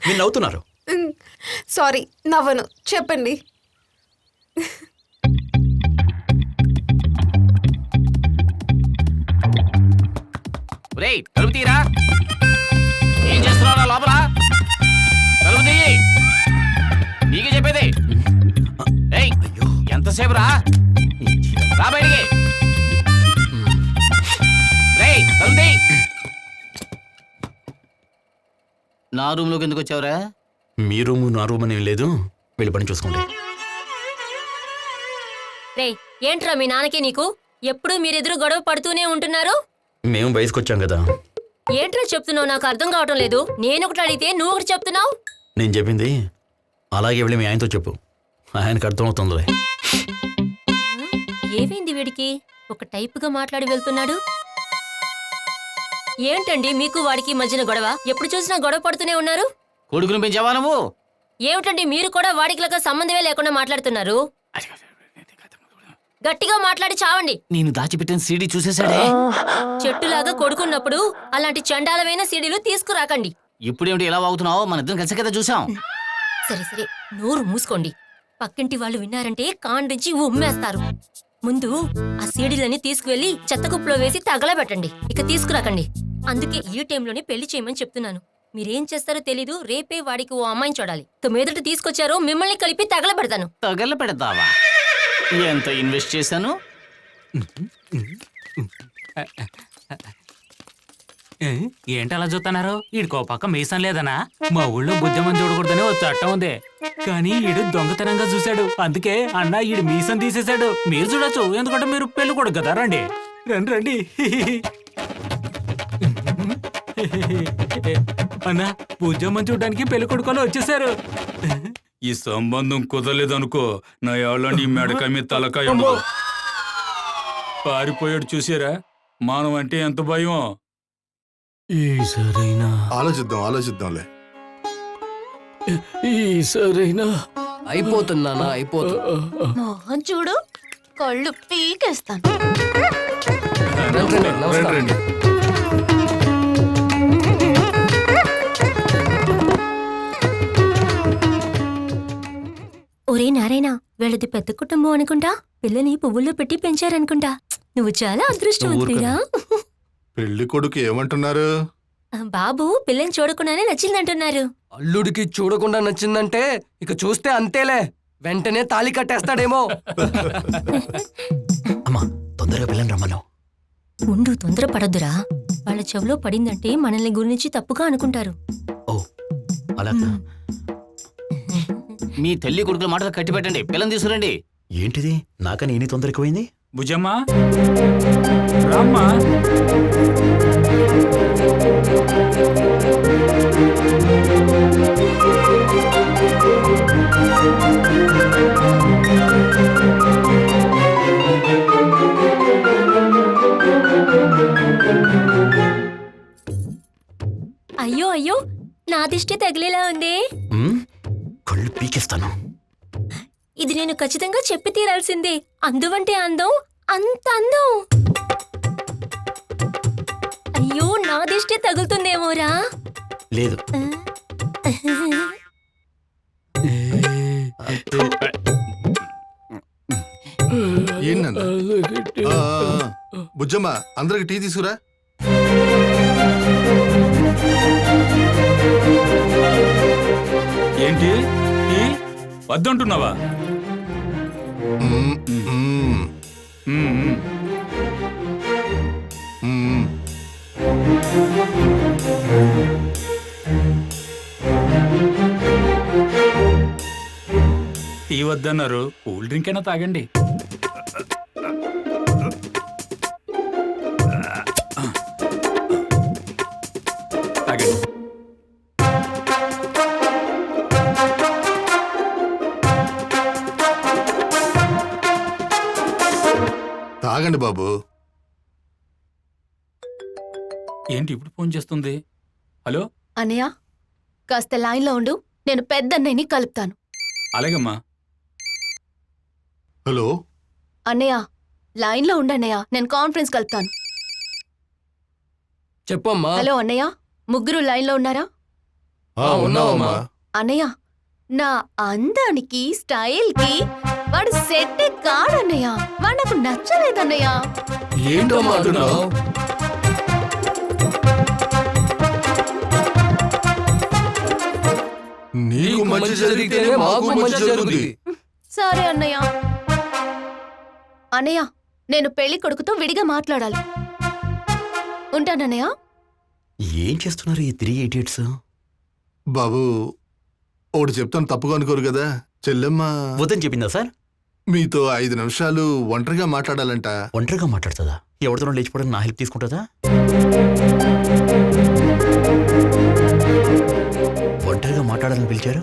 మీరు నవ్వుతున్నారు. సారీ, నవ్వను, చెప్పండి. రేయ్ తలుపు తీరా. ఏం చేస్తున్నారా లోపల? తలుపు తీయి. నీకే చెప్పేది. ఏయ్ ఎంతసేపు రా బయటికి. రేయ్ తలుపు తీయి. నా రూమ్లోకి ఎందుకు వచ్చావురా? మీ రూము నా రూమ్ అని లేదు, వెళ్ళి పని చూసుకోండి. రే ఏంట్రా మీ నాన్నకి నీకు ఎప్పుడు మీరెదురు గొడవ పడుతూనే ఉంటున్నారు? మేము వయసుకు వచ్చాం కదా. ఏంట్రా చెప్తున్నావు? నాకు అర్థం కావటం లేదు. నేను ఒకటి అడిగితే నువ్వు ఒకటి చెప్తున్నావు. నేను చెప్పింది అలాగే వెళ్ళి మీ ఆయనతో చెప్పు, ఆయనకు అర్థమవుతుందిలే. ఏమైంది వీడికి? ఒక టైపుగా మాట్లాడి వెళ్తున్నాడు. ఏంటండి మీకు వాడికి మధ్యన గొడవ? ఎప్పుడు చూసినా గొడవ పడుతూనే ఉన్నారు. కొడుకును పెంచావా నువ్వు? ఏమిటండి మీరు కూడా వాడికి లాగా సంబంధమే లేకుండా మాట్లాడుతున్నారు? గట్టిగా మాట్లాడి చావండి. నేను దాచిపెట్టిన సీడీ చూసేశాడే. చెట్టులాగా కొడుకున్నప్పుడు అలాంటి చండాలమైన సీడీలు తీసుకురాకండి. ఇప్పుడేమిటి ఎలా వాగుతున్నావు? మన ఇద్దరం కలిసి కదా చూసాం. సరే సరే, నోరు మూసుకోండి. పక్కింటి వాళ్ళు విన్నారంటే కాండించి ఉమ్మేస్తారు. ముందు ఆ సీడీలని తీసుకువెళ్లి చెత్త కుప్పలో వేసి తగలబెట్టండి. ఇక తీసుకురాకండి. అందుకే ఈ టైంలోనే పెళ్లి చేయమని చెప్తున్నాను. మీరేం చేస్తారో తెలీదు. రేపే వాడికి ఓ అమ్మాయిని చూడాలి. మీదట తీసుకొచ్చారో మిమ్మల్ని కలిపి తగలబెడతాను. తగలబెడతావా? ఎంత ఇన్వెస్ట్ చేశాను? ఏంటి అలా చూస్తున్నారు? ఈడికో పక్క మీసం లేదనా? మా ఊళ్ళో బుద్ధమని చూడకూడదని ఓ చట్టం ఉంది. కానీ ఈడు దొంగతనంగా చూశాడు. అందుకే అన్న ఈడు మీసం తీసేశాడు. మీరు చూడొచ్చు, ఎందుకంటే మీరు పెళ్లి కొడుకు కదా. రండి రండి రండి. అన్నా బుద్ధమని చూడడానికి పెళ్లి కొడుకులు వచ్చేసారు. ఈ సంబంధం కుదరలేదనుకో నా ఎవళ్ళ నీ మెడక మీద తలకాయ ఉండదు. పారిపోయాడు చూసారా, మానవ అంటే ఎంత భయం. సరైనా ఆలోచిద్దాంలే. సరైనా అయిపోతున్నా అయిపోతుంది. మోహన్ చూడు, కళ్ళు పీకేస్తాను. రండి, రండి, నమస్కారం. రండి. ఒరే నారాయణ, వీళ్ళది పెద్ద కుటుంబం అనుకుంటా. పిల్లని పువ్వుల్లో పెట్టి పెంచారనుకుంటా. నువ్వు చాలా అదృష్టవంతురా. పెళ్లి కొడుకు ఏమంటున్నారు? బాబు పిల్లని చూడకుండానే నచ్చిందంటున్నారు. అల్లుడికి చూడకుండా నచ్చిందంటే ఇక చూస్తే అంతేలే, వెంటనే తాళి కట్టేస్తాడేమో. అమ్మా తొందరగా పిల్లని రమ్మను. ఉండు, తొందరపడొద్దురా. వాళ్ళ చెవిలో పడిందంటే మనల్ని గురించి తప్పుగా అనుకుంటారు. ఓ అలాగా. మీ తల్లి కొడుకుల మాటలు కట్టి పెట్టండి, పిల్లని తీసుకురండి. ఏంటిది నాకని ఎన్ని తొందర ఎక్కువైంది? భుజమ్మా రామ్మా. అయ్యో అయ్యో, నా దిష్టి తగిలేలా ఉంది. కళ్ళు పీకేస్తాను. ఇది నేను ఖచ్చితంగా చెప్పి తీరాల్సిందే. అందువంటే అందం, అంత అందం. అయ్యో, నా దిష్టి తగులుతుందేమోరా. లేదు. ఏంటన్నా? బుజ్జమ్మ, అందరికి టీ తీసుకురా. ఏంటి ఈ వద్దంటున్నావా? మ్మ్, మ్మ్, మ్మ్. మ్మ్. టీ వద్దన్నారు, కూల్ డ్రింక్ అయినా తాగండి. తాగండి. తాగండి బాబు. ఏంటి ఇప్పుడు ఫోన్ చేస్తుంది? హలో అన్నయ్య, కాస్త లైన్లో ఉండు, నేను పెద్దన్నయ్యని కలుపుతాను. అలాగమ్మా. హలో అన్నయ్య, లైన్లో ఉండన్నయ్య, నేను కాన్ఫరెన్స్ కలుపుతాను. చెప్పమ్మా. హలో అన్నయ్య, ముగ్గురు లైన్లో ఉన్నారా? ఉన్నావమ్మా. అన్నయ్య, నా అందానికి స్టైల్కి వాడు సెట్ కాడన్నయ్య. వాడు నాకు నచ్చలేదన్నయ్య. ఏంటమ్మా అంటున్నావు? నీకు మంచి జరిగితేనే మాకు మంచి జరుగుతుంది. సరే అన్నయ్య. అన్నయ్య, నేను పెళ్లి కొడుకుతో విడిగా మాట్లాడాలి. ఉంటానన్నయ్య. ఏం చేస్తున్నారు ఈ 3 idiots? బాబు, ఒకటి చెప్తాను, తప్పుగా అనుకోరు కదా. చెల్లెమ్మ వద్దని చెప్పిందా సార్? మీతో 5 నిమిషాలు ఒంటరిగా మాట్లాడాలంట. ఒంటరిగా మాట్లాడుతుందా? ఎవరితో లేచిపోవడానికి నా హెల్ప్ తీసుకుంటుందా? ఒంటరిగా మాట్లాడాలని పిలిచారు,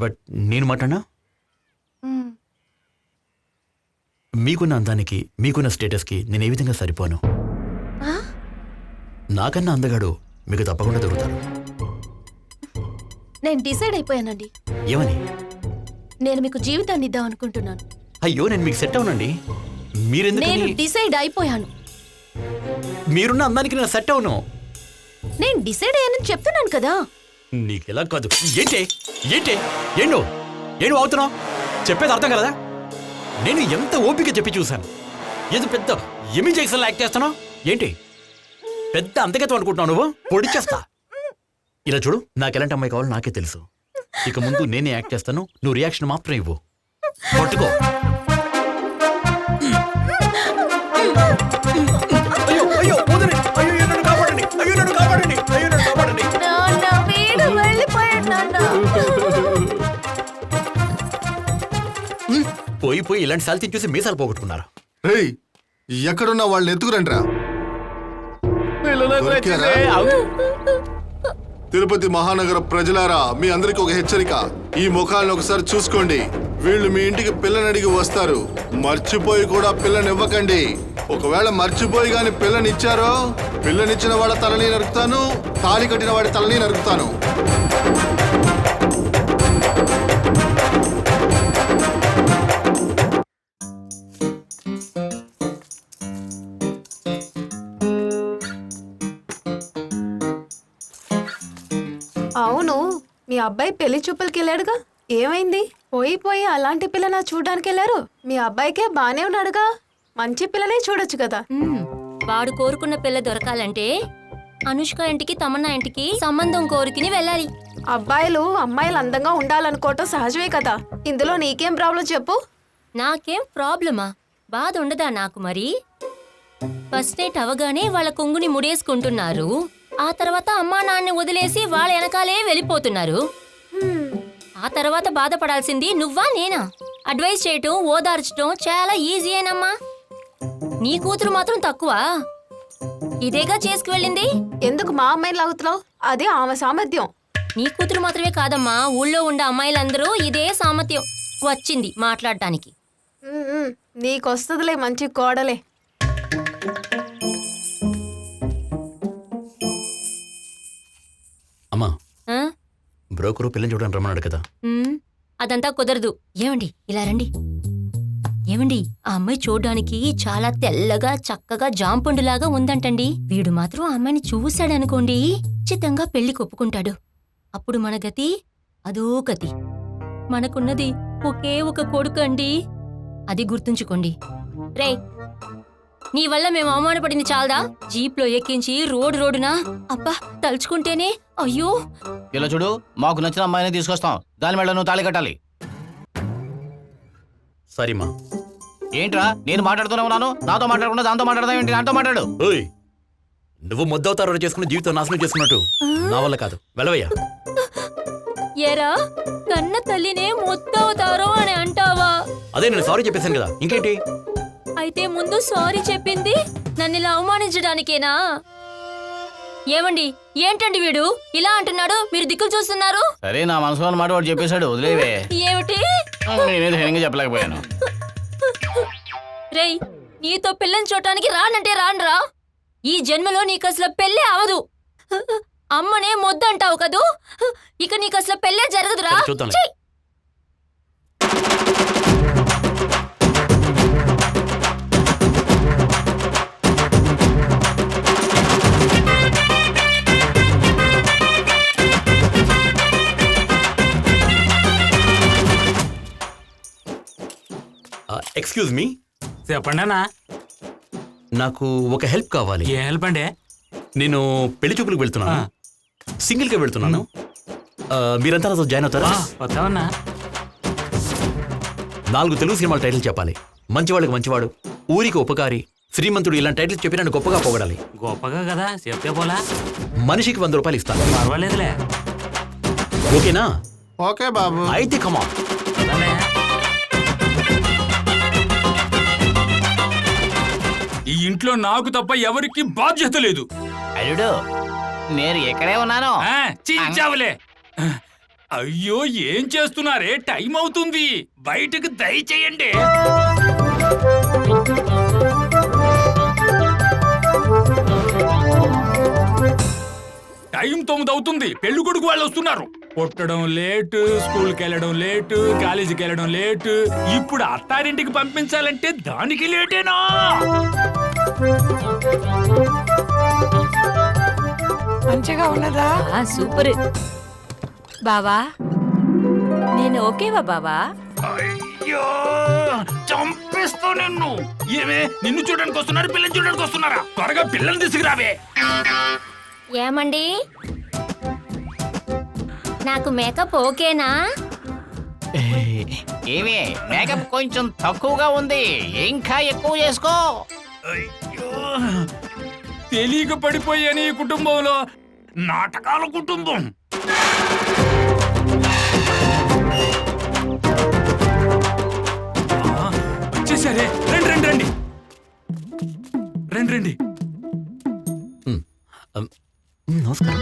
బట్ నేను మాట్లాడినా? మీకున్న అందానికి, మీకున్న స్టేటస్కి నేను ఏ విధంగా సరిపోను? నాకన్నా అందగాడు మీకు తప్పకుండా దొరుకుతారు. నేను డిసైడ్ అయిపోయానండి. ఏమని? నేను మీకు జీవితాన్ని ఇద్దాం అనుకుంటున్నాను. అయ్యో, నేను మీకు సెట్ అవునండి. నేను మీరెందుకు? డిసైడ్ అయిపోయాను. మీరున్న అందానికి నేను సెట్ అవును. నేను డిసైడ్ అయ్యానని చెప్తున్నాను కదా. నీకెలా కాదు. ఏంటే ఏంటే ఏండు ఏడు అవుతున్నావు? చెప్పేది అర్థం కలదా? నేను ఎంత ఓపిక చెప్పి చూశాను. ఏదో పెద్ద ఎమి జైక్సన్ యాక్ట్ చేస్తున్నావు ఏంటి? పెద్ద అంతగతం అనుకుంటున్నావు నువ్వు? పొడి చేస్తా. ఇలా చూడు, నాకు ఎలాంటి అమ్మాయి కావాలో నాకే తెలుసు. ఇక ముందు నేనే యాక్ట్ చేస్తాను, నువ్వు రియాక్షన్ మాత్రం ఇవ్వు. పట్టుకో. అయ్యో అయ్యో వదిలే. అయ్యో నన్ను కాపాడండి. అయ్యో నన్ను కాపాడండి. అయ్యో నన్ను కాపాడండి. నాన్న, వీడు వెళ్ళిపోయాడు నాన్న. పోయి పోయి ఇలాంటి సాల్తీ చూసి మీసాలు పోగొట్టుకున్నారు. రేయ్, ఎక్కడున్నా వాళ్ళని ఎత్తుకురంట్రా. తిరుపతి మహానగర ప్రజలారా, మీ అందరికి ఒక హెచ్చరిక. ఈ ముఖాలను ఒకసారి చూసుకోండి. వీళ్ళు మీ ఇంటికి పిల్లని అడిగి వస్తారు. మర్చిపోయి కూడా పిల్లనివ్వకండి. ఒకవేళ మర్చిపోయి గాని పిల్లనిచ్చారో, పిల్లనిచ్చిన వాడి తలని నరుకుతాను, తాళి కట్టిన వాడి తలని నరుకుతాను. అవును, మీ అబ్బాయి పెళ్లి చూపులకి వెళ్ళాడుగా, ఏమైంది? పోయి అలాంటి పిల్లనా చూడడానికి వెళ్ళారు? మీ అబ్బాయికే బానే ఉన్నాడుగా, మంచి పిల్లనే చూడొచ్చు కదా. వాడు కోరుకున్న పిల్ల దొరకాలంటే అనుష్క ఇంటికి తమన్నా ఇంటికి సంబంధం కోరుకుని వెళ్ళాలి. అబ్బాయిలు అమ్మాయిలు అందంగా ఉండాలనుకోవటం సహజమే కదా. ఇందులో నీకేం ప్రాబ్లం చెప్పు? నాకేం ప్రాబ్లమా? బాధ ఉండదా నాకు మరి? ఫస్ట్ నైట్ అవగానే వాళ్ళ కొంగుని ముడేసుకుంటున్నారు. ఆ తర్వాత అమ్మా నాన్ని వదిలేసి వాళ్ళ వెనకాలే వెళ్ళిపోతున్నారు. ఆ తర్వాత బాధపడాల్సింది నువ్వా నేనా? అడ్వైస్ చేయటం, ఓదార్చటం చాలా ఈజీయేనమ్మా. నీ కూతురు మాత్రం తక్కువ. ఇదేగా చేసుకువెళ్ళింది. ఎందుకు మా అమ్మాయిని లాగుతున్నావు? అది ఆమె సామర్థ్యం. నీ కూతురు మాత్రమే కాదమ్మా, ఊళ్ళో ఉండే అమ్మాయిలందరూ ఇదే సామర్థ్యం వచ్చింది మాట్లాడటానికి. నీకొస్తదిలే మంచి కోడలే. అమ్మా, ఆ? బ్రోకరు పిల్లని చూడడానికి రమ్మన్నాడు కదా. అదంతా కుదరదు. ఏమండి ఇలా రండి. ఏమండి, ఆ అమ్మాయి చూడ్డానికి చాలా తెల్లగా చక్కగా జాంపండులాగా ఉందంటండి. వీడు మాత్రం ఆ అమ్మాయిని చూశాడనుకోండి, ఖచ్చితంగా పెళ్లి కొప్పుకుంటాడు. అప్పుడు మన గతి అదో గతి. మనకున్నది ఒకే ఒక కొడుకు అండి, అది గుర్తుంచుకోండి. రే, నీ వల్ల మేము అవమానపడింది చాలదా? జీప్లో ఎక్కించి రోడ్డునా, అబ్బా తలుచుకుంటేనే అయ్యో. ఇలా చూడు, మాకు నచ్చిన అమ్మాయిని తీసుకొస్తాం, దాని మెడ నువ్వు తాళి కట్టాలి. సరేమా. ఏంట్రా, నేను మాట్లాడుతూనే ఉన్నాను, నాతో మాట్లాడకుండా దాంతో మాట్లాడదాం ఏంటి? నాతో మాట్లాడు. ఓయ్, నువ్వు ముద్దవుతారో చేసుకుని జీవితం నాశనం చేసుకున్నట్టు నా వల్ల కాదు, వెళ్ళవయ్యా. ఏరా, కన్న తల్లినే ముద్దవుతారో అని అంటావా? అదే నేను సారీ చెప్పేశాను కదా, ఇంకేంటి? అయితే ముందు సారీ చెప్పింది నన్ను ఇలా అవమానించడానికేనా? ఏమండి, ఏంటండి వీడు ఇలా అంటున్నాడు? మీరు దిక్కులు చూస్తున్నారు. సరే, నా మనసులో మాట వాడు చెప్పేశాడు, వదిలేవే. ఏమిటి? నేనే ధైర్యంగా చెప్పలేకపోయాను. రేయ్, నీతో పిల్లని చూడటానికి రానంటే రానురా. ఈ జన్మలో నీకు అసలు పెళ్ళే అవదు. అమ్మనే మొద్దంటావు కదూ, ఇక నీకు అసలు పెళ్ళే జరగదురా. చూద్దాంలే. ఛీ! ఎక్స్క్యూజ్ మీ, చెప్పండి అన్నా. నాకు ఒక హెల్ప్ కావాలి. ఏ హెల్ప్ అండి? నేను పెళ్లి చూపులకు వెళ్తున్నాను, సింగిల్గా వెళ్తున్నాను. మీరంతా నాతో జాయిన్ అవుతారా? వద్దామన్నా. 4 తెలుగు సినిమాల టైటిల్ చెప్పాలి. మంచివాళ్ళకి మంచివాడు, ఊరికి ఉపకారి, శ్రీమంతుడు, ఇలాంటి టైటిల్స్ చెప్పి నన్ను గొప్పగా పొగడాలి. గొప్పగా కదా చెప్తే పోలా. మనిషికి 100 రూపాయలు ఇస్తాను. పర్వాలేదులే. ఓకేనా? ఓకే బాబు. అయితే కమా. ఈ ఇంట్లో నాకు తప్ప ఎవరికి బాధ్యత లేదు. అల్లుడు, నేను ఎక్కడే ఉన్నాను. చించావులే. అయ్యో, ఏం చేస్తున్నారే? టైం అవుతుంది, బయటకు దయచేయండి. టైం 9 అవుతుంది, పెళ్లి కొడుకు వాళ్ళు వస్తున్నారు. కొట్టడం లేటు, స్కూల్కి వెళ్ళడం లేటు, కాలేజీకి వెళ్ళడం లేటు, ఇప్పుడు అత్తారింటికి పంపించాలంటే దానికి లేటేనా? మంచిగా ఉన్నదా? సూపర్ బావా. నేను ఓకేవా బావా? అయ్యో, చంపేస్తా నిన్ను. ఏమే, నిన్ను చూడడానికి వస్తున్నారు, పిల్లని చూడడానికి వస్తున్నారా? త్వరగా పిల్లల్ని తీసుకురావే. ఏమండి, నాకు మేకప్ ఓకేనా? ఏమి, మేకప్ కొంచెం తక్కువగా ఉంది, ఇంకా ఎక్కువ చేసుకో. అయ్యో, తెలియక పడిపోయాను ఈ కుటుంబంలో. నాటకాల కుటుంబం. వచ్చేసరే, రండి రండి రండి రండి రండి. నమస్కారం.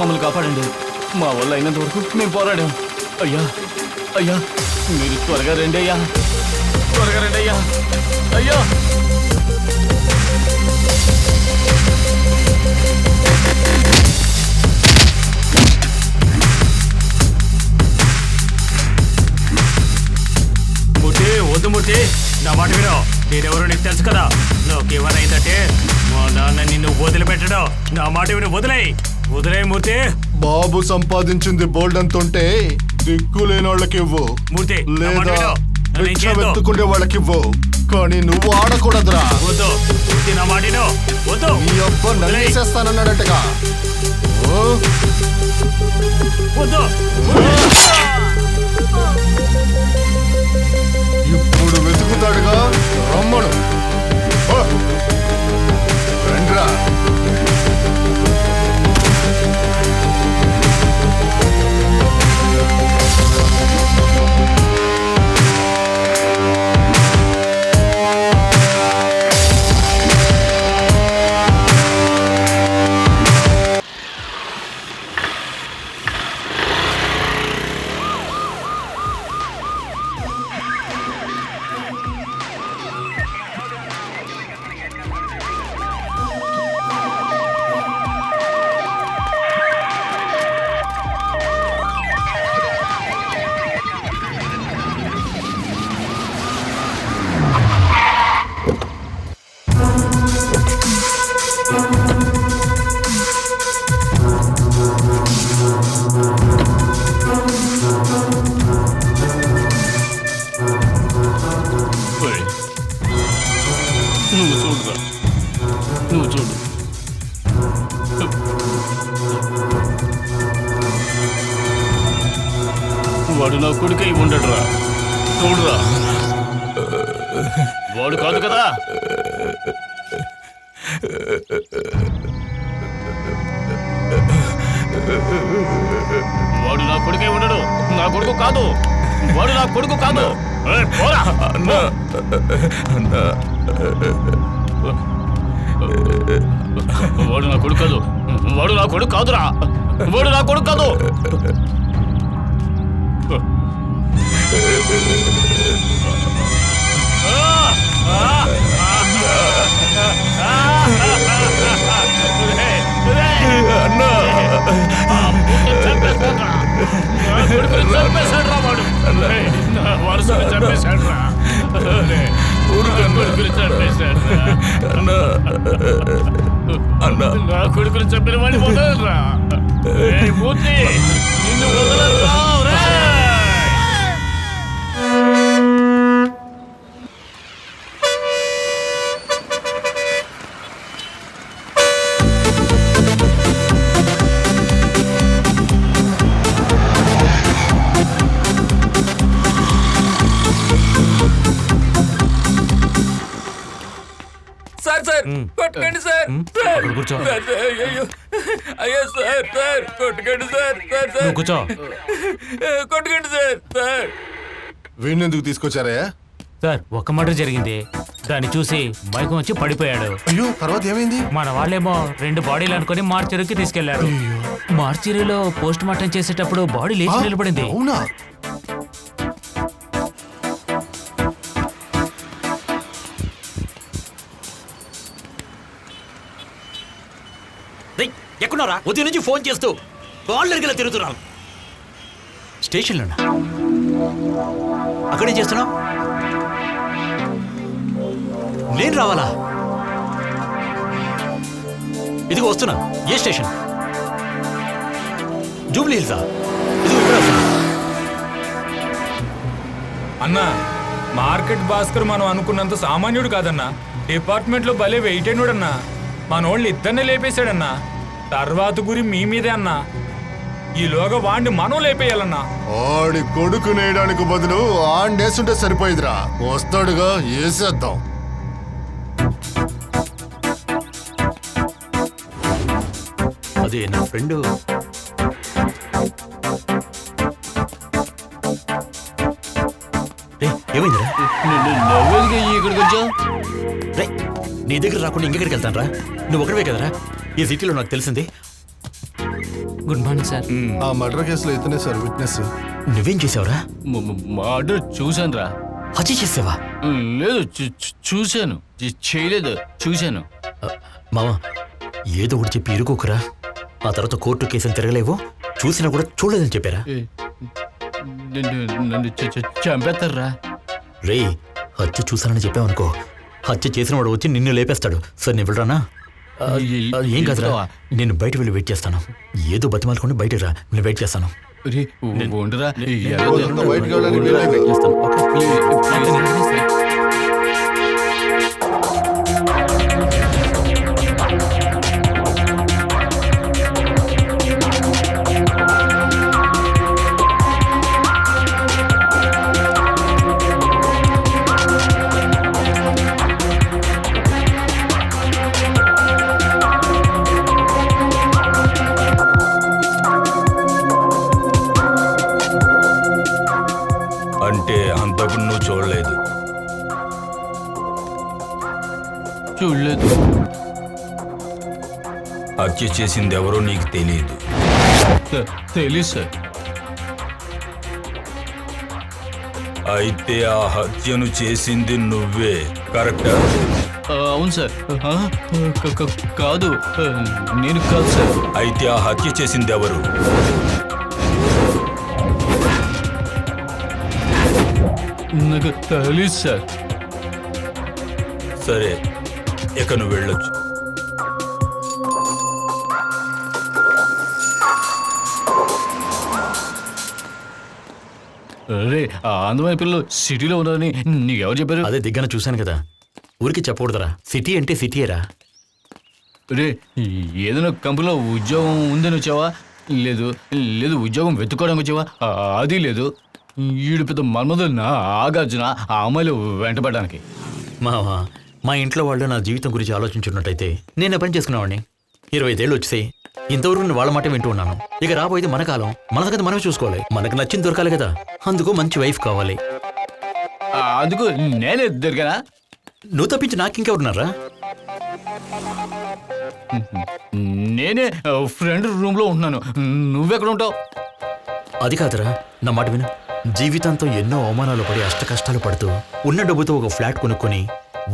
మమ్మల్ని కాపాడండి. మా వల్ల అయినంత వరకు మేము పోరాడాం. అయ్యా అయ్యా మీరు త్వరగా రండి అయ్యా, త్వరగా రండి అయ్యా. అయ్యా మూర్తి, వద్దు మూర్తి, నా మాట విను. నేనెవరో నీకు తెలుసు కదా. నాకేమనైందంటే మా నాన్న నిన్ను వదిలిపెట్టడం. నా మాట విను, వదిలే మూర్తి. బాబు సంపాదించింది బోల్డ్ ఉంటే దిక్కు లేని వాళ్ళకి ఇవ్వు, మూర్తి, నా మాట లేదా విను. నన్ను ఏం భిక్ష చేయొద్దు. వెతుకుంటే వాళ్ళకి ఇవ్వు, కానీ నువ్వు ఆడకూడదురా. వద్దు మూర్తి, నా మాట విను. వద్దు. నీ అబ్బ నన్నేసేస్తానన్నాడటగా. ఓ, వద్దు. ఇప్పుడు వెతుకుతాడుగా, రమ్మను. ఓ, రండ్రా. ఓయ్, నువ్వు చూడురా, నువ్వు చూడు. వాడు నా కొడుకై ఉండడురా, చూడురా. వాడు కాదు కదా. వాడు నా కొడుకై ఉండడు. నా కొడుకు కాదు, వాడు నా కొడుకు కాదు. ఏయ్, పోరా. వాడు నా కొడుకు కాదు, వాడు నా కొడుకు కాదురా, వాడు నా కొడుకు కాదు. నా కొడుకుని చంపిన వాడిని వదలరా. మూర్తి, నిన్ను వదలరా. సార్ కొట్టకండి సార్. అక్కడ కూర్చో. అయ్యో అయ్యో సార్ కొట్టకండి సార్. నువ్వు కూర్చో. కొట్టకండి సార్. వీణెందుకు తీసుకొచ్చారయ్యా? సార్, ఒక మర్డర్ జరిగింది. దాన్ని చూసి మైకం వచ్చి పడిపోయాడు. అయ్యో, తర్వాత ఏమైంది? మన వాళ్ళేమో 2 బాడీలు అనుకుని మార్చరీకి తీసుకెళ్లారు. మార్చరీలో పోస్ట్ మార్టం చేసేటప్పుడు బాడీ లేచి నిలబడింది. అవునా? ఎక్కడున్నారా? ఉదయం నుంచి ఫోన్ చేస్తూ కాళ్ళు ఎరిగేలా తిరుగుతున్నాను. స్టేషన్లోనా? అక్కడేం చేస్తున్నావు? నేను రావాలా? ఇదిగో వస్తున్నా. ఏ స్టేషన్? జూబ్లీ హిల్సా? ఇదిగో ఇక్కడ వస్తున్నా. అన్నా, మార్కెట్ భాస్కర్ మనం అనుకున్నంత సామాన్యుడు కాదన్నా. డిపార్ట్మెంట్ లో భలే వెయిటెనుడన్నా. మనోళ్ళు ఇద్దరినే లేపేశాడన్నా. తర్వాత గురి మీ మీదే అన్నా. ఈలోగా వాడిని మనం లేపేయాలన్నా. ఆడి కొడుకు నేయడానికి బదులు ఆండేస్తుంటే సరిపోయిదిరా. వస్తాడుగా, వేసేద్దాం. అదే నా ఫ్రెండ్. ఏమైందిరా? ఇక్కడికి వచ్చా? నీ దగ్గర రాకుండా ఇంకెక్కడికి వెళ్తాను రా. నువ్వు ఒకటివే కదరా ఈ సిటీలో నాకు తెలిసింది. Good morning sir. ఆ మర్డర్ కేసులో ఇతనే సార్ విట్నెస్. నువ్వేం చేసావురా? మర్డర్ చూశాను రా. హత్య చేసావా? లేదు చూశాను. చేయలేదు, చూశాను. మావా ఏదో ఒకటి చెప్పి ఇరుకోకురా. ఆ తర్వాత కోర్టు కేసుని తిరగలేవు, చూసినా కూడా చూడలేదని చెప్పారా? నన్ను చంపేస్తారా? రే, హత్య చూసానని చెప్పావనుకో, హత్య చేసిన వాడు వచ్చి నిన్ను లేపేస్తాడు. సార్ నేను వెళ్ళరానా? ఏం కాదురా, నేను బయట వెళ్ళి వెయిట్ చేస్తాను. ఏదో బతిమాలుకొని బయటకు రా, నేను వెయిట్ చేస్తాను. ఉండరా? బయటకు వెళ్ళడానికి వీల్లేదు. వెయిట్ చేస్తాను. ఓకే. అంటే అంతకు నువ్వు చూడలేదు. చూడలేదు. హత్య చేసింది ఎవరో నీకు తెలియదు. తెలీదు సార్. అయితే ఆ హత్యను చేసింది నువ్వే, కరెక్టా? అవును సార్. కాదు, నేను కాదు సార్. అయితే ఆ హత్య చేసింది ఎవరు? నాకు తెలీదు సార్. సరే, ఇక నువ్వు వెళ్ళొచ్చు. రే, ఆ అందమైన పిల్లలు సిటీలో ఉన్నారని నీకు ఎవరు చెప్పారు? అదే దిగ్గన చూశాను కదా, ఊరికి చెప్పకూడదురా. సిటీ అంటే సిటీయేరా. రే, ఏదైనా కంపెనీలో ఉద్యోగం ఉందని వచ్చావా? లేదు లేదు, ఉద్యోగం వెతుక్కోవడానికి వచ్చావా? అది లేదు. ఈడు పెద్ద మన్మధుడినా ఆగార్జున ఆ అమ్మాయిలు వెంటపడడానికి? మావా, మా ఇంట్లో వాళ్ళు నా జీవితం గురించి ఆలోచించున్నట్టయితే నేను పని చేసుకునేవాడిని. 25 ఏళ్ళు వచ్చేసాయి, ఇంతవరకు నేను వాళ్ళ మాట వింటూ ఉన్నాను. ఇక రాబోయేది మన కాలం, మన సంగతి మనమే చూసుకోవాలి. మనకు నచ్చింది దొరకాలి కదా, అందుకు మంచి వైఫ్ కావాలి. అందుకు నేనే దొరికానా? నువ్వు తప్పించి నాకింకెవరున్నారా? నేనే ఫ్రెండ్ రూమ్ లో ఉంటున్నాను. నువ్వెక్కడ ఉంటావు? అది కాదురా, నా మాట విను. జీవితంతో ఎన్నో అవమానాలు పడి అష్ట కష్టాలు పడుతూ ఉన్న డబ్బుతో ఒక ఫ్లాట్ కొనుక్కొని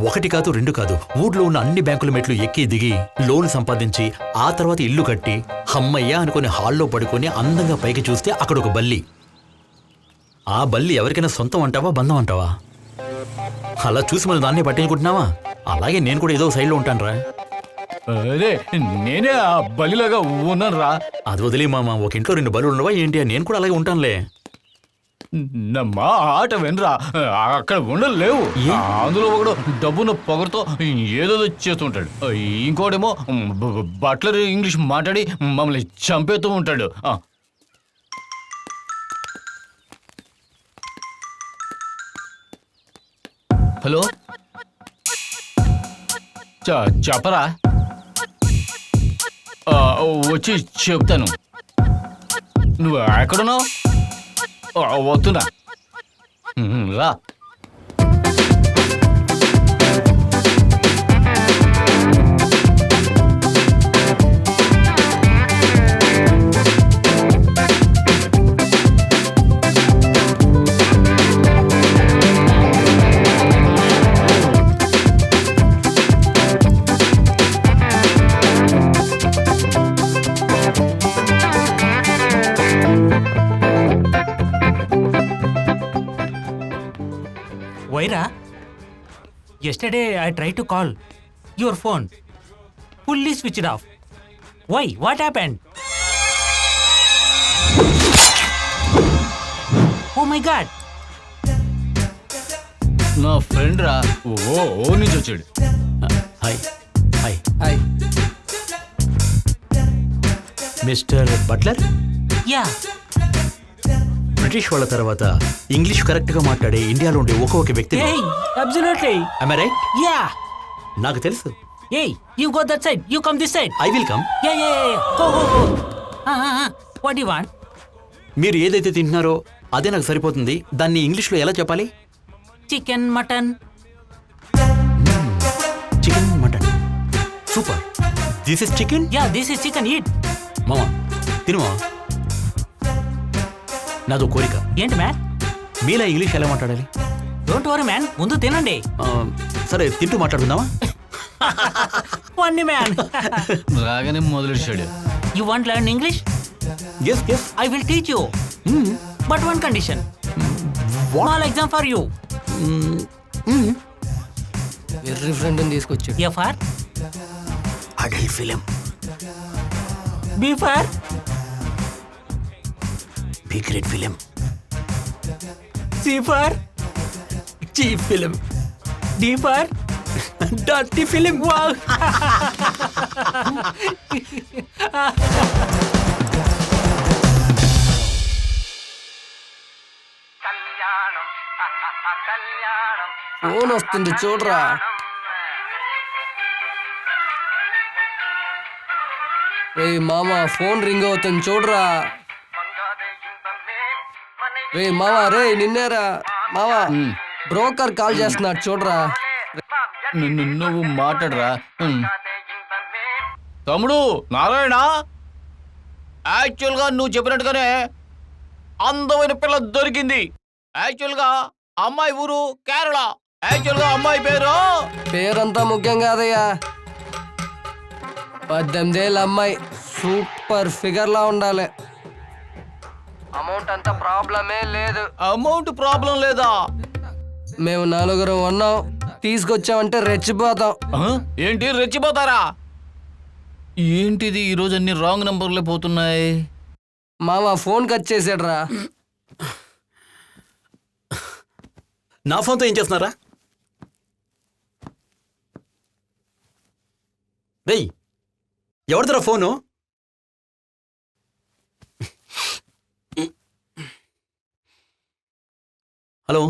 1 కాదు 2 కాదు ఊర్లో ఉన్న అన్ని బ్యాంకుల మెట్లు ఎక్కి దిగి లోన్ సంపాదించి ఆ తర్వాత ఇల్లు కట్టి హమ్మయ్య అనుకుని హాల్లో పడుకొని అందంగా పైకి చూస్తే అక్కడ ఒక బల్లి. ఆ బల్లి ఎవరికైనా సొంతం అంటావా, బంధం అంటావా? అలా చూసి మళ్ళీ దాన్నే పట్టించుకుంటున్నావా? అలాగే నేను కూడా ఏదో సైడ్లో ఉంటాను రా. అరే, నేనే ఆ బలిలాగా ఉన్నాను రా. అది వదిలే మామ, ఒక ఇంట్లో 2 బలులు ఉండవా ఏంటి? నేను కూడా అలాగే ఉంటానులే. మా ఆట వినరా, అక్కడ ఉండలేవు. అందులో ఒకడు డబ్బును పొగరుతో ఏదో చేస్తుంటాడు, ఇంకోటేమో బట్లర్ ఇంగ్లీష్ మాట్లాడి మమ్మల్ని చంపేస్తూ ఉంటాడు. హలో, చెప్పరా? వచ్చి చెప్తాను. నువ్వు ఎక్కడున్నావు? వస్తున్నా, రా. Waira, yesterday I tried to call your phone. Fully switched off. Why? What happened? Oh my God! నా ఫ్రెండ్ రా, ఓ నుంచి వచ్చాడు. Hi hi hi. Mister Butler. Yeah. British వాళ్ళ తర్వాత ఇంగ్లీష్ కరెక్ట్ గా మాట్లాడే ఇండియాలో ఉండే ఒక వ్యక్తి. Hey, absolutely. Am I right? Yeah. నాకు తెలుసు. Hey, you go that side. You come this side. I will come. Yeah. Go. What do you want? మీరు ఏదైతే తింటున్నారో అదే నాకు సరిపోతుంది. దాన్ని ఇంగ్లీష్లో ఎలా చెప్పాలి? Chicken, mutton. Chicken mutton. Super. This is chicken. Yeah, this is chicken. Eat. మామా, తినుమా. నాదో కోరిక. ఏంటి మ్యాన్? మీలా ఇంగ్లీష్ ఎలా మాట్లాడాలి? డోంట్ వరీ మ్యాన్, ముందు తినండి. సరే తింటూ మాట్లాడుకుందామా? వన్ని మ్యాన్. రాగానే మొదలెట్టాడు. You want learn English? Yes yes. I will teach you. But one condition. Small exam for you. వెర్రి ఫ్రెండ్ని తీసుకొచ్చాడు. A for? Adult film. B for? B great film. C for? Cheap film. D for? Dirty film. Wow. Phone వస్తుంది చూడరా. రే మామ, phone ring అవుతుంది చూడరా. రే మామ, రే నిన్నేరా మామ. బ్రోకర్ కాల్ చేస్తున్నాడు చూడరా. నువ్వు మాట్లాడరా. తమ్ముడు నారాయణ, యాక్చువల్గా నువ్వు చెప్పినట్టుగానే అందమైన పిల్ల దొరికింది. యాక్చువల్గా అమ్మాయి ఊరు కేరళ. యాక్చువల్గా అమ్మాయి పేరంతా ముఖ్యం కాదయ్యా. 18 ఏళ్ళ అమ్మాయి, సూపర్ ఫిగర్ లా ఉండాలి. అమౌంట్ అంతా ప్రాబ్లమే లేదు. అమౌంట్ ప్రాబ్లం లేదా? మేము 4 ఉన్నాం, తీసుకొచ్చామంటే రెచ్చిపోతాం. ఏంటి రెచ్చిపోతారా? ఏంటిది ఈరోజు అన్ని రాంగ్ నంబర్లే పోతున్నాయి? మామ ఫోన్ కట్ చేసాడు రా. నా ఫోన్తో ఏం చేస్తున్నారా? రేయ్, ఎవరిదిరా ఫోను? హలో.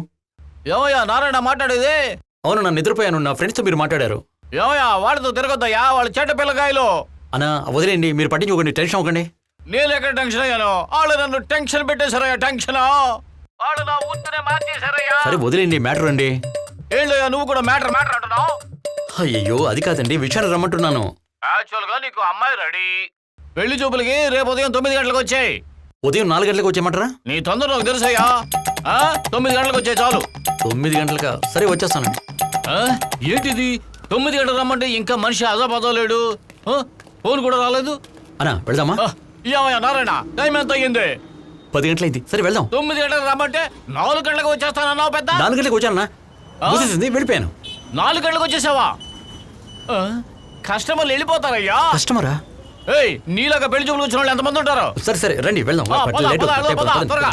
ఏమయ్యా నారాయణ మాట్లాడేది? అవును, నన్ను నిద్రపోయాను. నా ఫ్రెండ్స్తో మీరు మాట్లాడారు. ఏమయ్యా వాళ్ళతో తిరగొద్దయ్యా, వాళ్ళ చెడ్డ పిల్లకాయలు. అన్నా వదిలేండి, మీరు పట్టించుకోకండి, టెన్షన్ అవ్వకండి. నేను ఎక్కడ టెన్షన్ అయ్యాను? వాళ్ళు నన్ను టెన్షన్ పెట్టేశారయ్యా. టెన్షన్ వాళ్ళు నా ఊరినే మార్చేశారయ్యా. సరే వదిలేండి, మ్యాటర్ అండి. ఏంటయ్యా నువ్వు కూడా మ్యాటర్ అంటున్నావు? అయ్యో అది కాదండి, విషయాన్ని రమ్మంటున్నాను. యాక్చువల్ గా నీకు అమ్మాయి రెడీ. పెళ్లి చూపులకి రేపు ఉదయం 9 గంటలకు వచ్చాయి. ఉదయం 4 గంటలకు వచ్చేయమంటారా? నీ తొందర నాకు తెలుసయ్యా. 9 గంటలకు వచ్చాయి చాలు. 9 గంటలకా? సరే వచ్చేస్తానండి. ఏంటిది 9 గంటలకు రమ్మంటే ఇంకా మనిషి అజాపదలేడు. ఫోన్ కూడా రాలేదు. అన్నా వెళ్దామా? ఏమయ్యా నారాయణ, టైం ఎంత అయ్యింది? 10 గంటలైంది. సరే వెళ్దాం. 9 గంటలకు రమ్మంటే 4 గంటలకు వచ్చేస్తానన్నావు పెద్ద. 4 గంటలకు వచ్చానన్నా, మూసేసింది, వెళ్ళిపోయాను. 4 గంటలకు వచ్చేసావా? కస్టమర్లు వెళ్ళిపోతారయ్యా. కస్టమరా? ఏయ్, నీలాగా పెళ్లి చూపులు వచ్చిన వాళ్ళు ఎంతమంది ఉంటారు? సరే సరే రండి వెళ్దాం. త్వరగా.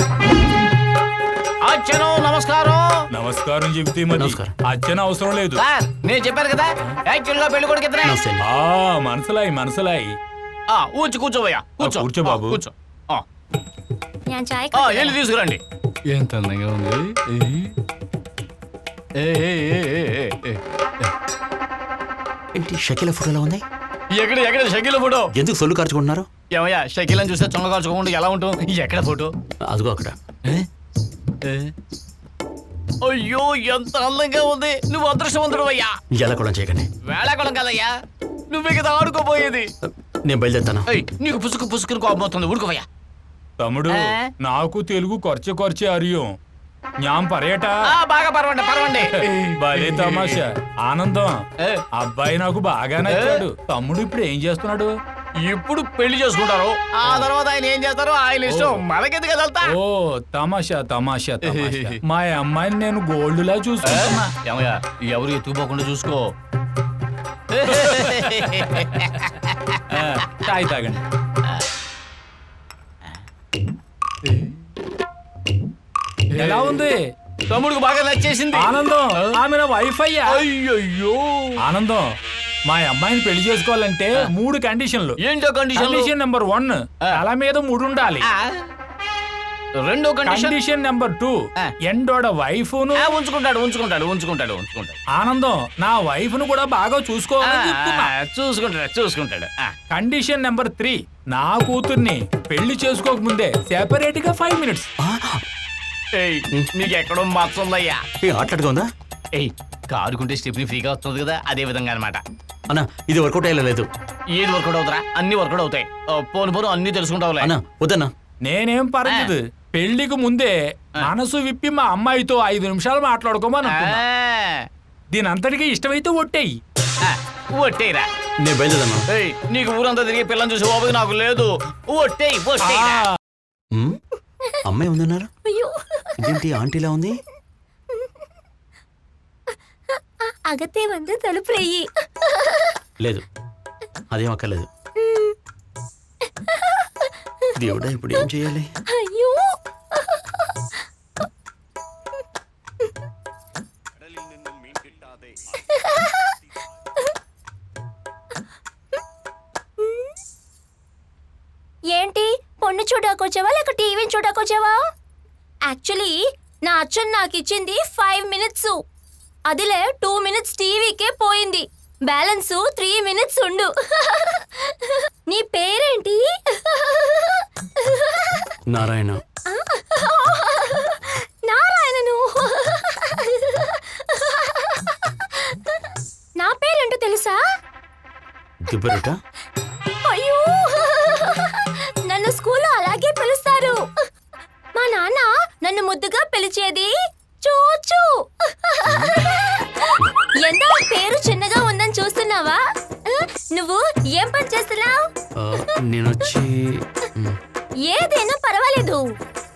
అచ్చను నమస్కారం. నమస్కారం చెబితే నమస్కారం. అచ్చన అవసరం లేదు. సార్ నేను చెప్పాను కదా, యాక్చువల్ గా పెళ్లి కొడుకు ఇద్దరే. నమస్తే అండి. మనసులాయి మనసులాయి. కూర్చోవయ్యా, కూర్చో. కూర్చో బాబు. కూర్చో. ഞാൻ ചായ వెళ్ళి తీసుకురండి. ఎంత అందంగా ఉంది. ఏంటి షకీల ఫోటోలో ఉంది? ఎక్కడ ఎక్కడ షకీల ఫోటో? ఎందుకు సొల్లు కార్చుకుంటున్నారు? ఏమయ్యా షకీలని చూస్తే చొంగ కార్చుకోకుండా ఎలా ఉంటాం? ఎక్కడ ఫోటో? అదిగో అక్కడ. అయ్యో ఎంత అందంగా ఉంది. నువ్వు అదృష్టవంతుడు అయ్యా. ఎలా కూడా చేయకండి. వేళాకొలం కదయ్యా, నువ్వే కదా ఆడుకోపోయేది. నేను బయలుదేరుతాను. నీకు పుసుకు పుసుకుని కోపం వస్తుంది, ఊరుకోవయ్యా. తమ్ముడు నాకు తెలుగు కొరచే కొరచే అరియం. జ్ఞాం పర్యట. బాగా పర్వండి పర్వండి. భలే తమాషా. ఆనందం. అబ్బాయి నాకు బాగా నచ్చాడు. తమ్ముడు ఇప్పుడు ఏం చేస్తున్నాడు? ఇప్పుడు పెళ్లి చేసుకుంటారు, ఆ తర్వాత ఆయన ఏం చేస్తారో ఆయన ఇష్టం, మనకెందుకు కదల్తా. ఓ తమాషా తమాషా తమాషా. మా అమ్మాయిని నేను గోల్డ్ లా చూసుకుంటున్నా. ఏమయ్యా ఎవరు ఎత్తుకుపోకుండా చూసుకో. చాయ్ తాగండి. ఎలా ఉంది? తమ్ముడికి బాగా నచ్చేసింది. ఆనందం ఆమె నా వైఫ్ అయ్యా. అయ్యయ్యో ఆనందం, మా అమ్మాయిని పెళ్లి చేసుకోవాలంటే 3 కండిషన్లు. ఏంటో కండిషన్? కండిషన్ నెంబర్ 1, తల మీద 3 ఉండాలి. రెండో కండిషన్ నెంబర్ 2, ఎండోడ వైఫ్ ఉంచుకుంటాడు ఉంచుకుంటాడు ఉంచుకుంటాడు ఉంచుకుంటాడు. ఆనందం, నా వైఫ్ ను కూడా బాగా చూసుకోవాలి. చూసుకుంటాడు చూసుకుంటాడు. కండిషన్ నెంబర్ 3, నా కూతుర్ని పెళ్లి చేసుకోకముందే సెపరేట్ గా 5 minutes. నీకు ఎక్కడో మచ్చ ఉందయ్యా. ఆటలాడుగా ఉందా? కారుకుంటే స్టెప్ని ఫ్రీగా వస్తుంది కదా, అదే విధంగా అనమాట. అన్న ఇది వర్కౌట్ అయ్యలేదు. ఏది వర్కౌట్ అవుతారా? అన్ని వర్కౌట్ అవుతాయి. పోను అన్ని తెలుసుకుంటావులే. అన్న వద్దన్నా. నేనేం పర్లేదు, పెళ్లికి ముందే మనసు విప్పి మా అమ్మాయితో 5 నిమిషాలు మాట్లాడుకోమని అనుకున్నా. దీని అంతటికీ ఇష్టమైతే ఒట్టేయి. ఒట్టేరా. నేను బయలుదేరన్నా. నీకు ఊరంతా తిరిగి పిల్లని చూసి ఓపిక నాకు లేదు. ఒట్టేయి ఒట్టేయిరా. అమ్మాయి ఉందన్నారు, ఇదేంటి ఆంటీలా ఉంది? అగతే వంద తలుపులేయి. లేదు, అదేం అక్కర్లేదు. దేవుడా, ఇప్పుడు ఏం చేయాలి? అయ్యో ఏంటి, పొన్ను చూడకొచ్చావా లేక టీవీని చూడకొచ్చావా? యాక్చువల్లీ నా అచ్చన్ నాకు ఇచ్చింది 5 మినిట్స్. అదిలే 2 మినిట్స్ టీవీకే పోయింది. బ్యాలెన్స్ 3 మినిట్స్ ఉండు. నీ పేరేంటి? నారాయణ. నారాయణను. నా పేరేంటో తెలుసా? దిబ్బరుట. అయ్యో, నన్ను స్కూల్లో అలాగే పిలుస్తారు. మా నాన్న నన్ను ముద్దుగా పిలిచేది చూచు. ఎంత పేరు చిన్నగా ఉందని చూస్తున్నావా? నువ్వు ఏం పని చేస్తున్నావు? నేనొచ్చి ఏదైనా పర్వాలేదు,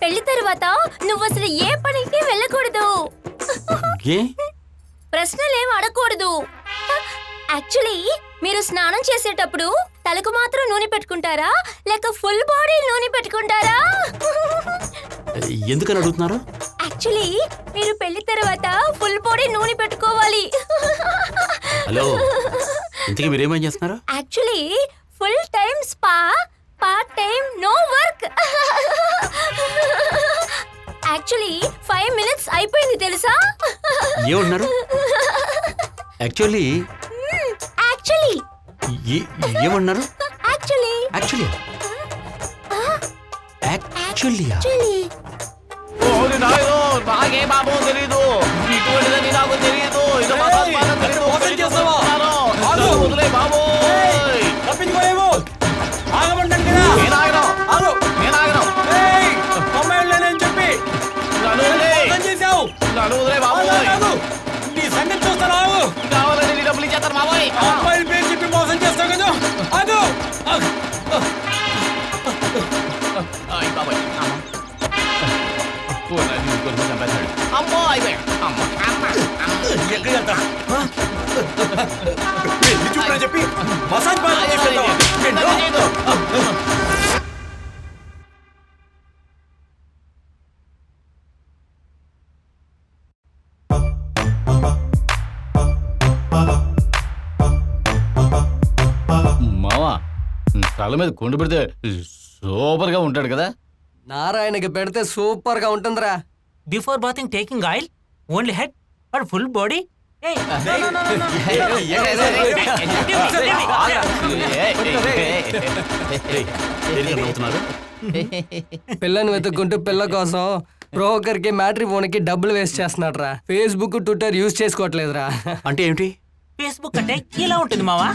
పెళ్లి తర్వాత నువ్వు అసలు ఏ పనికి వెళ్ళకూడదు. ప్రశ్నలేం అడగకూడదు. యాక్చువల్లీ మీరు స్నానం చేసేటప్పుడు తలకు మాత్రం నూనె పెట్టుకుంటారా లేక ఫుల్ బాడీ నూనె పెట్టుకుంటారా? ఎందుకని అడుగుతున్నారు? యాక్చువల్లీ మీరు పెళ్లి తర్వాత ఫుల్ బాడీ నూనె పెట్టుకోవాలి. హలో, ఇంతకీ మీరేమేం చేస్తున్నారు? Actually full time spa, part time no work. Actually 5 minutes అయిపోయింది తెలుసా? ఏమన్నారు? యాక్చువల్లీ యాక్చువల్లీ ఏమన్నారు? యాక్చువల్లీ యాక్చువల్లీ యాక్చువల్లీ నాకే బాబు తెలీదు, ఇటువంటిదని నాకు తెలీదు. వదిలే బాబు. కావాలని నీ డబ్బులు ఇచ్చేస్తారు బాబోయ్. అమ్మో అయిపోయా. చెప్పి మసాజ్ మావా, తల మీద కొండ పెడితే సూపర్ గా ఉంటాడు కదా. నారాయణకి పెడితే సూపర్ గా ఉంటుందిరా. Before bathing taking oil only head but full body. పిల్లని వెతుక్కుంటూ పిల్ల కోసం బ్రోకర్ కి మ్యాట్రిమోనీకి డబ్బులు వేస్ట్ చేస్తున్నాడు రా. ఫేస్బుక్ ట్విట్టర్ యూజ్ చేసుకోవట్లేదురా. అంటే ఏమిటి? ఫేస్బుక్ అంటే ఇలా ఉంటుంది మావా.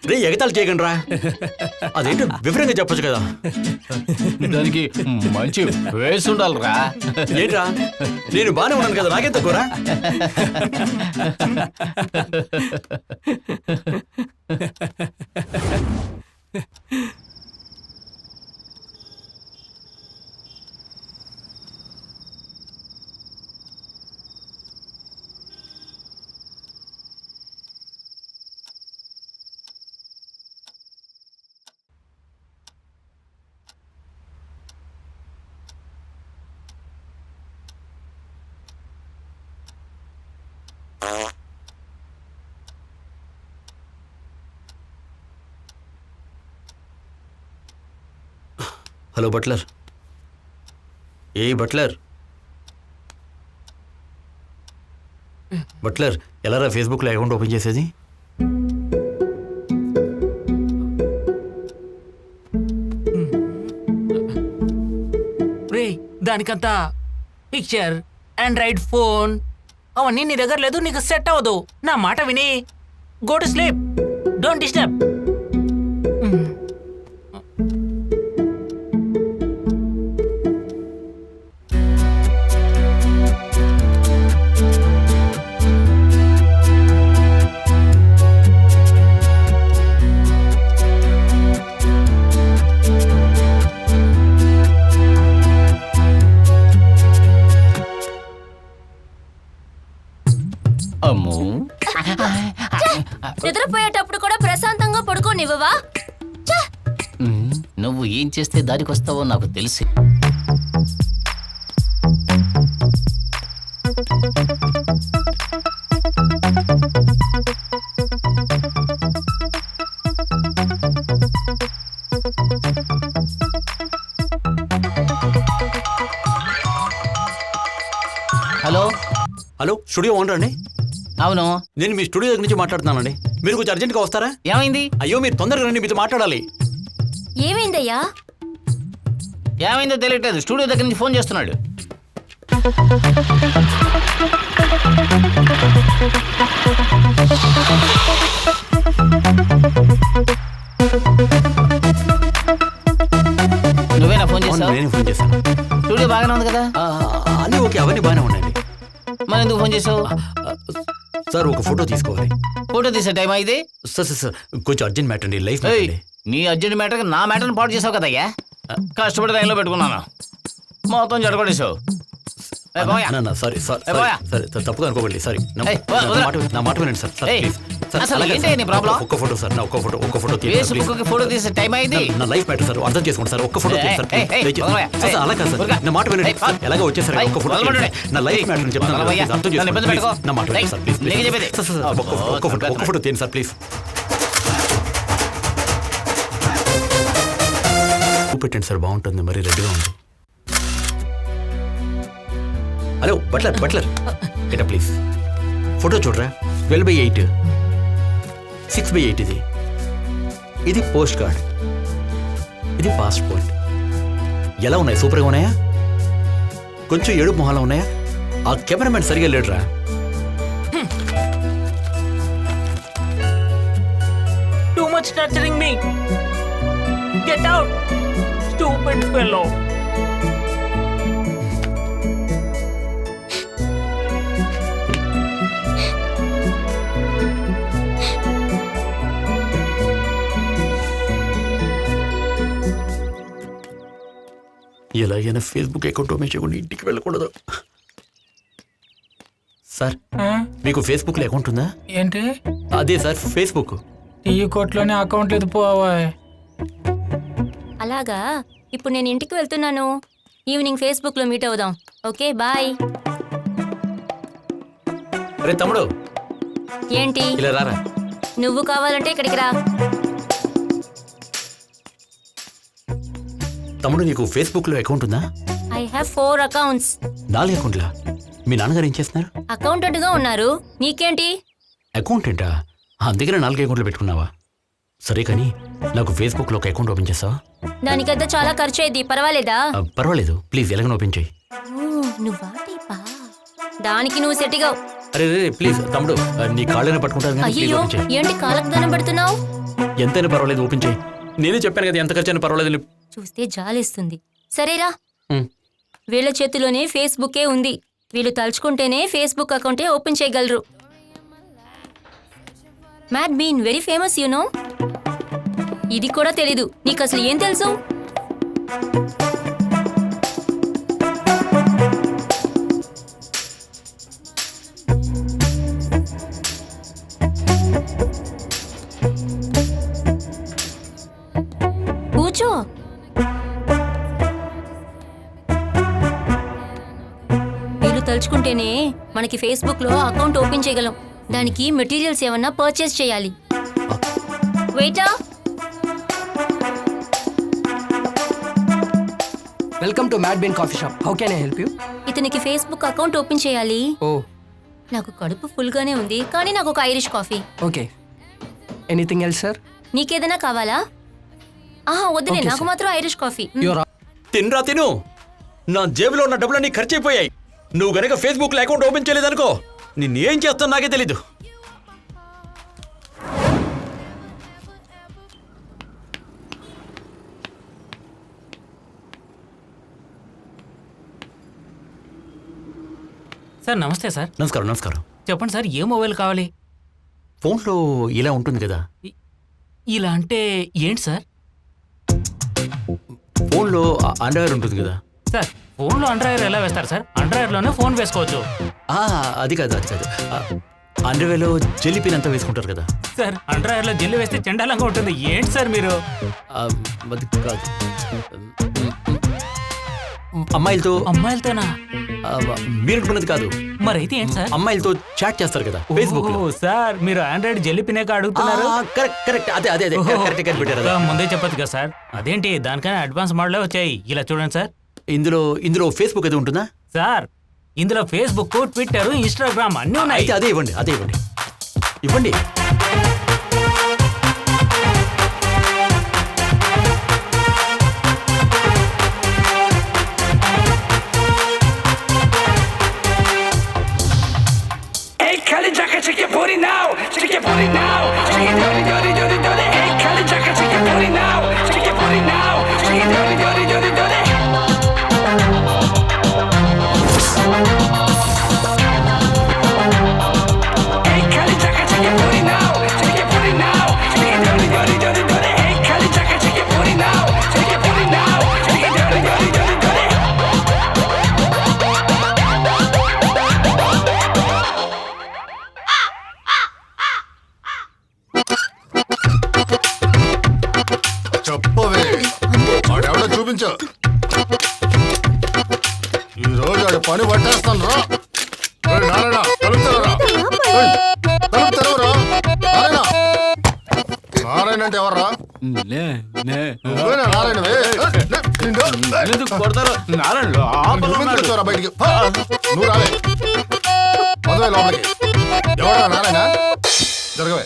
రే ఎగతాలు చేయకండి రా. అదేంటో వివరంగా చెప్పొచ్చు కదా. దానికి మంచి వేసి ఉండాలిరా. ఏంట్రా, నేను బానే ఉన్నాను కదా, నాకేం తక్కువరా? Hello Butler. బట్లర్ బట్లర్ ఎలారా ఫేస్బుక్లో అకౌంట్ ఓపెన్ చేసేది? రే దానికంతా పిక్చర్, ఆండ్రాయిడ్ ఫోన్, అవన్నీ నీ దగ్గర లేదు, నీకు సెట్ అవ్వదు. నా మాట విని go to sleep, don't disturb. అమ్మో, నిద్రపోయేటప్పుడు కూడా ప్రశాంతంగా పడుకోనివ్వవా? నువ్వు ఏం చేస్తే దారికి వస్తావో నాకు తెలిసి. హలో హలో, స్టూడియో ఓనర్ అండి? అవును, నేను మీ స్టూడియో దగ్గర నుంచి మాట్లాడుతున్నానండి. మీరు కొంచెం అర్జెంట్గా వస్తారా? ఏమైంది? అయ్యో, మీరు తొందరగా రండి, మీతో మాట్లాడాలి. ఏమైందయ్యా? ఏమైందో తెలియట్లేదు, స్టూడియో దగ్గర నుంచి ఫోన్ చేస్తున్నాడు. నువ్వేనా ఫోన్ చేస్తావు? నేనే ఫోన్ చేశాను. స్టూడియో బాగానే ఉంది కదా? అన్నీ ఓకే, అవన్నీ బాగానే ఉన్నాయండి. మరి ఎందుకు ఫోన్ చేసావు? సార్, ఒక ఫోటో తీసుకోవాలి. ఫోటో తీసే టైం ఇది? సార్ కొంచెం అర్జెంట్ మ్యాటర్ అండి, లైఫ్ ఏయ్, నీ అర్జెంట్ మ్యాటర్ నా మ్యాటర్ని పాటు చేసావు కదయ్యా. కష్టపడి లైన్లో పెట్టుకున్నాను, మొత్తం జడగొట్టేసావు. సారీ పోయా. సరే, తప్పుగా అనుకోకండి. సారీ, ఏయ్, వదరా. నా మాట వినండి సార్. ఏయ్, ప్లీజ్ సార్, అసలు అలాగే ఏంటి సార్. నీ ప్రాబ్లం? ఒక్క ఫోటో సార్, ఒక్క ఫోటో తీయండి సార్, ప్లీజ్. ఫేస్బుక్ ఫోటో తీసే టైం అయింది. నా లైఫ్ మ్యాటర్ సార్, అర్థం చేసుకోండి సార్. ఒక్క ఫోటో తీయండి సార్, ఏయ్, ఏయ్, ప్లీజ్. వదలవయ్యా. సార్, అలా కాదు సార్, ఊరుగా. నా మాట వినండి. ఏయ్, సార్, ఎలాగో వచ్చేసారు, ఏయ్, ఒక్క ఫోటో వదలమంటే. తీయండి సార్. నా లైఫ్ మ్యాటర్ చెప్తాను, వదలవయ్యా. ప్లీజ్, అర్థం నన్ను ఇబ్బంది చేసుకోండి, పెట్టుకో. ప్లీజ్. నా మాట వినండి సార్, ప్లీజ్. నీకు చెప్పేది. సార్, ఒక్క ఫోటో తీయండి సార్, ప్లీజ్. పెట్టండి సార్, బాగుంటుంది. మరి రెడీగా ఉంది. హలో, బట్లర్ ఏటా ప్లీజ్. ఫోటో చూడరా, 12:8, 6:8. ఇది పోస్ట్ కార్డ్, ఇది పాస్పోర్ట్. ఎలా ఉన్నాయి? సూపర్గా ఉన్నాయా? కొంచెం ఏడుపు మొహాలు ఉన్నాయా? ఆ కెమెరామెన్ సరిగా లేడురా. Too much torturing me. Get out, stupid fellow. ఎలాగైనా ఫేస్బుక్ అకౌంట్ ఓపెన్ చేయకుండా ఇంటికి వెళ్ళకూడదు. సార్, మీకు ఫేస్బుక్లో అకౌంట్ ఉందా? ఏంటి? అదే సార్, ఫేస్బుక్. ఈ కోట్లోనే అకౌంట్ లేదు, పోవా. అలాగా, ఇప్పుడు నేను ఇంటికి వెళ్తున్నాను. ఈవినింగ్ ఫేస్బుక్ లో మీట్ అవుదాం. Okay, bye. రే తమ్ముడు, ఏంటి? ఇలా రారా. నువ్వు కావాలంటే ఇక్కడికి రా. తమ్ముడు, నీకు ఫేస్బుక్లో అకౌంట్ ఉందా? I have 4 accounts. 4 అకౌంట్లా? మీ నాన్నగారు ఏం చేస్తున్నారు? అకౌంటెంట్ గా ఉన్నారు. నీకేంటి? అకౌంటెంటా? అందుకనే 4 అకౌంట్లు పెట్టుకున్నావా? సరే కానీ నాకు ఫేస్బుక్లో ఒక అకౌంట్ ఓపెన్ చేస్తావా? దానికైతే చాలా ఖర్చు అయింది, పర్వాలేదా? పర్వాలేదు, ప్లీజ్ ఎలాగైనా ఓపెన్ చేయి. నువ్వా టైపా? దానికి నువ్వు సెట్టిగా. అరే రే ప్లీజ్ తమ్ముడు, నీ కాళ్ళైనా పట్టుకుంటాను కానీ ప్లీజ్ అయ్యో, ఓపెన్ చేయి. ఏంటి కాలకు దానం పెడుతున్నావు? ఎంతైనా పర్వాలేదు, ఓపెన్ చేయి. నేనే చెప్పాను కదా, ఎంత ఖర్చైనా పర్వాలేదు. చూస్తే జాలేస్తుంది. సరేరా, ఉమ్. వీళ్ళ చేతిలోనే ఫేస్బుకే ఉంది. వీళ్ళు తలుచుకుంటేనే ఫేస్బుక్ అకౌంటే ఓపెన్ చేయగలరు. Mad Bean very famous, you know. ఇది కూడా తెలీదు. నీకు అసలు ఏం తెలుసు? కూర్చో. వీళ్ళు తలుచుకుంటేనే మనకి ఫేస్బుక్ లో అకౌంట్ ఓపెన్ చేయగలం. దానికి మెటీరియల్స్ ఏమన్నా పర్చేస్ చేయాలి. Waiter, welcome to mad bean coffee shop. How can I help you? ఇతనికి ఫేస్బుక్ అకౌంట్ ఓపెన్ చేయాలి. ఓ, నాకు కడుపు ఫుల్ గానే ఉంది, కానీ నాకు ఒక Irish coffee. Okay. Anything else sir? నీకేదైనా కావాలా? ఆహా, వద్దులే, Okay, నాకు sir. మాత్రం ఐరిష్ కాఫీ. తినరా తిను. నా జేబులో ఉన్న డబ్బులన్నీ ఖర్చు అయిపోయాయి. నువ్వు గనక ఫేస్బుక్లో అకౌంట్ ఓపెన్ చేయలేదనుకో, నిన్నేం చేస్తావు నాకే తెలీదు. సార్ నమస్తే సార్. నమస్కారం నమస్కారం. చెప్పండి సార్, ఏ మొబైల్ కావాలి? ఫోన్లో ఇలా ఉంటుంది కదా. ఇలా అంటే ఏంటి సార్? ఫోన్లో అండర్వేర్ ఉంటుంది కదా. సార్ ఫోన్లో అండర్వేర్ ఎలా వేస్తారు సార్? అండర్వేర్లోనే ఫోన్ వేసుకోవచ్చు. అది కాదు అది కాదు. అండర్వేర్లో జెల్లీ పిన్ అంతా వేసుకుంటారు కదా. సార్ అండర్వేర్లో జెల్లి వేస్తే చండాలంగా ఉంటుంది. ఏంటి సార్ మీరు? అది కాదు. అమ్మాయిలతోనా? మీరు అనుకున్నది కాదు. మరైతే ఏంటి సార్? అమ్మాయిలతో చాట్ చేస్తారు కదా ఫేస్బుక్ లో. సార్ మీరు ఆండ్రాయిడ్ జెల్లి పినే అడుగుతున్నారు. కరెక్ట్ అదే అదే అదే కరెక్ట్ కనిపెట్టారు. ముందే చెప్పదు కదా సార్. అదేంటి దానికైనా అడ్వాన్స్ మోడలే వచ్చాయి. ఇలా చూడండి సార్. ఇందులో ఫేస్బుక్ అది ఉంటుందా సార్? ఇందులో ఫేస్బుక్, ట్విట్టర్, ఇన్స్టాగ్రామ్ అన్నీ ఉన్నాయి. అయితే అదే ఇవ్వండి. Hey, Kali Jacka, check your booty now. Check your booty now. Check it dirty, dirty, dirty, dirty. Hey, Kali Jacka, check your booty now. Check your booty now. Check it dirty, dirty, dirty, dirty. Hey, Kali Jacka, check your booty now. Check your booty now. Check it dirty, dirty, dirty, dirty. Hey, Kali Jacka, check your booty now. Check your booty now. Check it dirty, dirty, dirty, dirty. చెప్పవే వాడెవడో చూపించు. ఈరోజు ఆడు పని పట్టేస్తాను రా. నారాయణ తలుపు తెరవరా. తలుపు తెరవరా నారాయణ. నారాయణ అంటే ఎవర్రా? నువ్వేనా నారాయణవే? కూర్చోరా బయటికి. నువ్వు రావే పదవే లోపలికి. ఎవరా నారాయణ? జరగవే.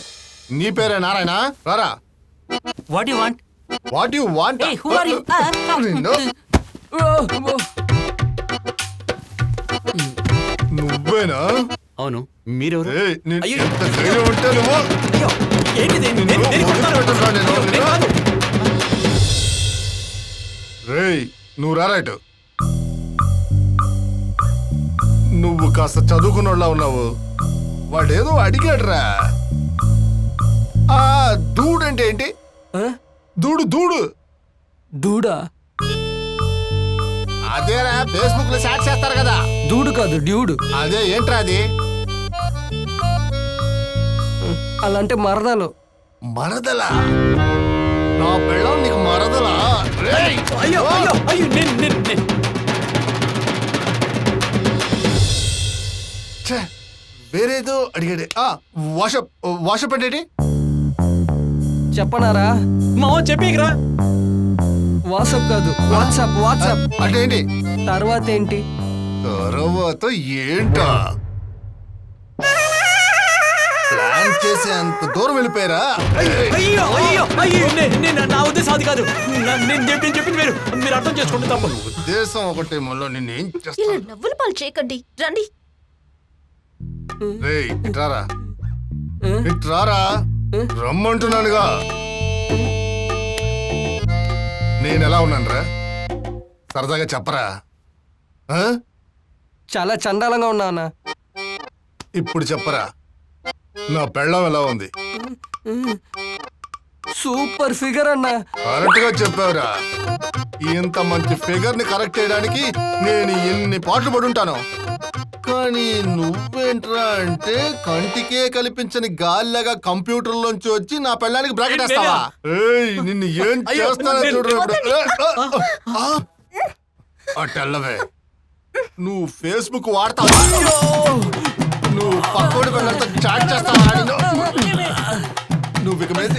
నీ పేరే నారాయణ? రారా. What do you want? What do you want? Hey, who are you? నువ్వేనా? అవును. మీరెవరు? ఏయ్, ఎంత ధైర్యం ఉంటే నువ్వు? రేయ్, నువ్వు రారాటు. నువ్వు కాస్త చదువుకున్నోళ్ళ ఉన్నావు. వాడేదో అడిగాడురా. దూడు అంటే ఏంటి? దూడు దూడా? అదేరా ఫేస్బుక్ లో చాట్ చేస్తారు కదా. దూడు కాదు డ్యూడు. అదే ఏంట్రా అది? అలాంటే మరదలు. మరదలా? నా పెళ్ళం నీకు మరదలా? రేయ్! అయ్యో అయ్యో అయ్యో ఛే, వేరేదో అడిగాడే. వాషప్ అంటే చెప్పనారా? చెప్పిరా. వాట్సాప్ కాదు, వాట్సాప్. అంటే ఏంటి? తర్వాత ఏంటి? తర్వాత ఏంటా? ప్లాన్ చేసే అంత దూరం వెళ్ళిపోయారా? అయ్యో అయ్యో అయ్యో నా ఉద్దేశం అది కాదు. నేను చెప్పింది మీరు అర్థం చేసుకుంటే తప్ప. ఉద్దేశం ఒకటి మళ్ళీ నిన్నేం ఇలా చేస్తాను? నవ్వులు పాలు చేయకండి, రండి. రేయ్, ఇట్రారా. రమ్మంటున్నానుగా. నేనెలా ఉన్నానురా? సరదాగా చెప్పరా. చాలా చండాలంగా ఉన్నానా? ఇప్పుడు చెప్పరా, నా పెళ్ళం ఎలా ఉంది? సూపర్ ఫిగర్ అన్నా. కరెక్ట్ గా చెప్పావురా. ఇంత మంచి ఫిగర్ ని కరెక్ట్ చేయడానికి నేను ఎన్ని పాటలు పడుంటాను. కానీ నువ్వేంట్రా అంటే కంటికే కల్పించని గాలిలాగా కంప్యూటర్ లోంచి వచ్చి నా పెళ్ళానికి బ్రాకెట్ వేస్తావా? నిన్ను ఏం చేస్తానో చూడరా. అటెల్లవే. నువ్వు ఫేస్బుక్ వాడతావా? నువ్వు పక్కోడి పిల్లలతో చాట్ చేస్తావా? నువ్వు ఇక మీద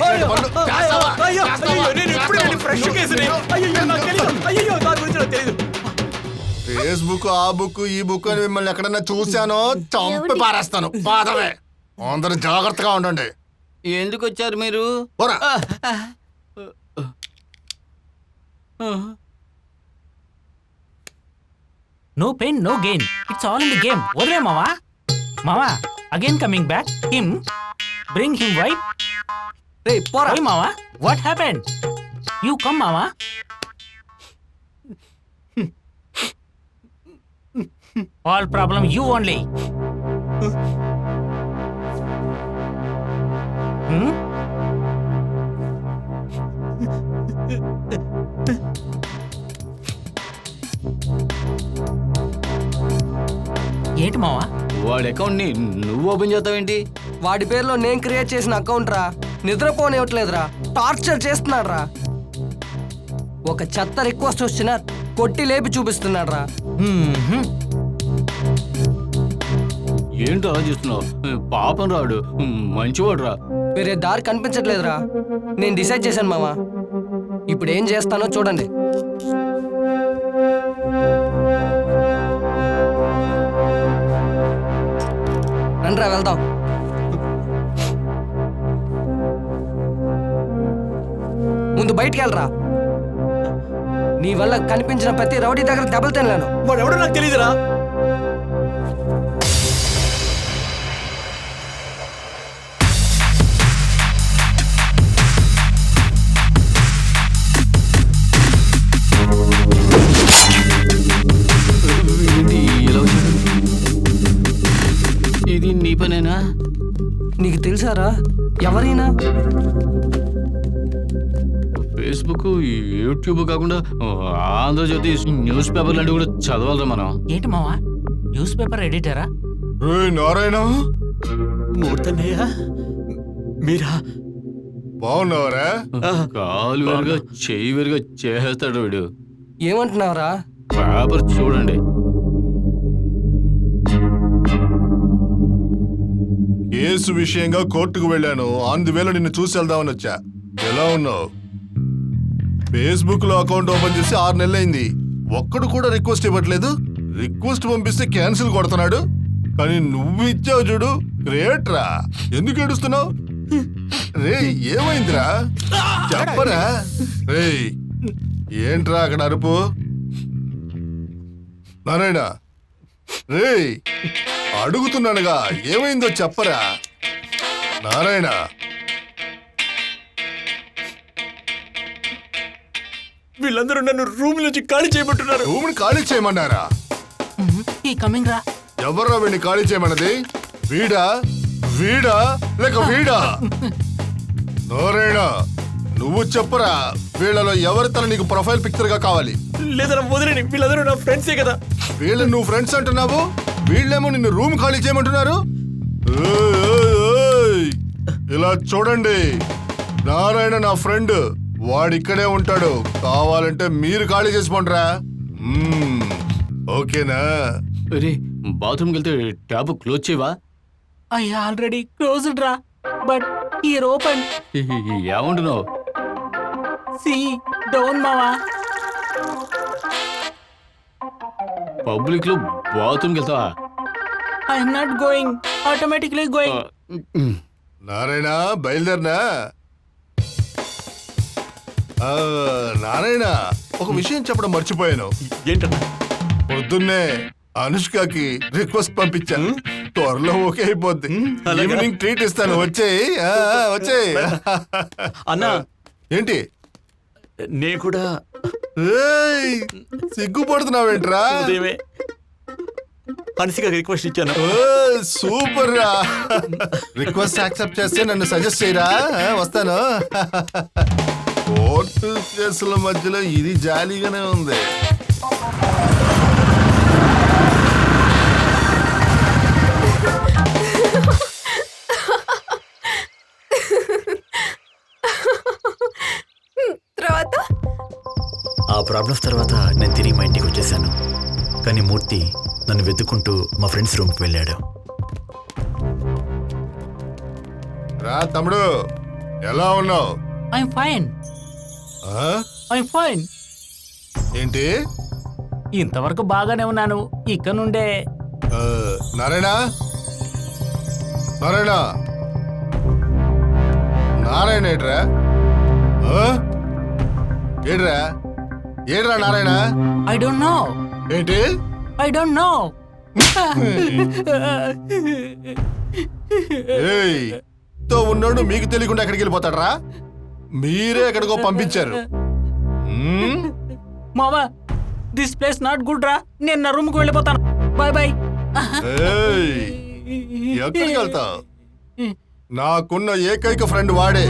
ఫేస్బుక్, ఆ బుక్, ఈ బుక్ అని మిమ్మల్ని ఎక్కడన్నా చూశానో చంపి పారేస్తాను. పాదవే. అందరూ జాగ్రత్తగా ఉండండి. ఎందుకు వచ్చారు మీరు? పోరా. No pain, no gain. It's all in the game. వదిలే మావా. మావా again coming back him bring him white. రే పోరా. Hey మావా, what happened? You come మావా. All problem you only. ఏంటి మావా? వాడి అకౌంట్ ని నువ్వు ఓపెన్ చేస్తావేంటి? వాడి పేరులో నేను క్రియేట్ చేసిన అకౌంట్ రా. నిద్రపోనివ్వట్లేదురా, టార్చర్ చేస్తున్నాడు రా. ఒక చెత్త రిక్వెస్ట్ వచ్చినా కొట్టి లేపి చూపిస్తున్నాడు రా. ఏంటో అలా చేస్తున్నావు? పాపం రాడు, మంచివాడు రా. వేరే దారి కనిపించట్లేదురా. నేను డిసైడ్ చేశాను మామ, ఇప్పుడు ఏం చేస్తానో చూడండి. రండ్రా వెళ్దాం. ముందు బయటికి వెళ్ళరా. నీ వల్ల కనిపించిన ప్రతి రౌడీ దగ్గర దెబ్బలు తినలేను. వాడు ఎవడో నాకు తెలియదురా. ఎలా వచ్చాడు? ఇది నీ పనేనా? నీకు తెలుసారా ఎవరైనా? ఫేస్బుక్, యూట్యూబ్ కాకుండా ఆంధ్రజ్యోతి న్యూస్ పేపర్ లాంటివి కూడా చదవాలరా మనం. ఏంటి మావా, న్యూస్ పేపర్ ఎడిటరా? నారాయణ, మూర్తన్నయ్య మీరా? బాగున్నావరా? కాలు వేరుగా చెయ్యి వేరుగా చేస్తాడు వీడు. ఏమంటున్నావురా? పేపర్ చూడండి. కేసు విషయంగా కోర్టుకు వెళ్ళాను. అందువేళ నిన్ను చూసి వెళ్దామని వచ్చా. ఎలా ఉన్నావు? ఫేస్బుక్ లో అకౌంట్ ఓపెన్ చేసి 6 నెలలైంది. ఒక్కడు కూడా రిక్వెస్ట్ ఇవ్వట్లేదు. రిక్వెస్ట్ పంపిస్తే క్యాన్సిల్ కొడుతున్నాడు. కానీ నువ్వు ఇచ్చావు చూడు, గ్రేట్ రా. ఎందుకు ఏడుస్తున్నావు? రే ఏమైందిరా చెప్పరా? రే ఏంట్రా అక్కడ అరుపు? నారాయణ, రే అడుగుతున్నానుగా, ఏమైందో చెప్పరా నారాయణ. వీళ్ళందరూ నన్ను రూమ్ నుంచి ఖాళీ చేయమంటున్నారు. రూమ్ని ఖాళీ చేయమన్నారా? ఈ కమింగ్ రా. ఎవర్రా వీడిని ఖాళీ చేయమన్నది? వీడా వీడా లేక వీడా? నారాయణ, నువ్వు చెప్పరా, వీళ్ళలో ఎవరి తల నీకు ప్రొఫైల్ పిక్చర్ గా కావాలి? లేదరా వదిలేని, వీళ్ళందరూ నా ఫ్రెండ్సే కదా. వీళ్ళని నువ్వు ఫ్రెండ్స్ అంటున్నావు, వీళ్ళేమో నిన్ను రూమ్ ఖాళీ చేయమంటున్నారు. ఇలా చూడండి, నారాయణ నా ఫ్రెండ్, వాడిక్కడే ఉంటాడు. కావాలంటే మీరు ఖాళీ చేసుకోండిరా. ఓకేనా? అరే బాత్రూమ్కి వెళ్తే ట్యాబ్ క్లోజ్ చేయవా? ఐ ఆల్రెడీ క్లోజ్డ్ రా, బట్ హియర్ ఓపెన్. ఏమంటున్నావు? సి డౌన్ మావా. పబ్లిక్ లో బాత్రూమ్కి వెళ్తావా? I'm not going, automatically going. Narayana బయలుదేరినా? నారాయణ, ఒక విషయం చెప్పడం మర్చిపోయాను. ఏంటన్నా? పొద్దున్నే అనుష్కకి రిక్వెస్ట్ పంపించాను. త్వరలో ఓకే అయిపోద్ది. ఈవినింగ్ ట్రీట్ ఇస్తాను, వచ్చేయి. వచ్చేయి. అన్నా ఏంటి? నేను కూడా సిగ్గుపడుతున్నావేంట్రా? ఉదయమే అనుష్క రిక్వెస్ట్ ఇచ్చాను. సూపర్ రా. రిక్వెస్ట్ యాక్సెప్ట్ చేస్తే నన్ను సజెస్ట్ చేయరా, వస్తాను. కోర్టు కేసుల మధ్యలో ఇది జాలీగానే ఉంది. ఆ ప్రాబ్లమ్స్ తర్వాత నేను తిరిగి మా ఇంటికి వచ్చేసాను. కానీ మూర్తి నన్ను వెతుక్కుంటూ మా ఫ్రెండ్స్ రూమ్కి వెళ్ళాడు. రా తమ్ముడు, ఎలా ఉన్నావు? I'm fine. I'm fine. ఏంటి? ఇంతవరకు బాగానే ఉన్నాను. ఇక నుండే నారాయణ, నారాయణ, నారాయణ ఏడ్రా? ఏడ్రా ఏడ్రా నారాయణ? I don't know. ఏంటి? I don't know. ఏయ్, తో ఉన్నాడు మీకు తెలియకుండా ఎక్కడికి వెళ్ళిపోతాడరా? మీరే ఎక్కడికో పంపించారు. మావా దిస్ ప్లేస్ నాట్ గుడ్ రా, నేను నా రూమ్ కు వెళ్ళిపోతాను. Bye bye. ఏయ్, ఎక్కడికి వెళ్తావు? నాకున్న ఏకైక ఫ్రెండ్ వాడే.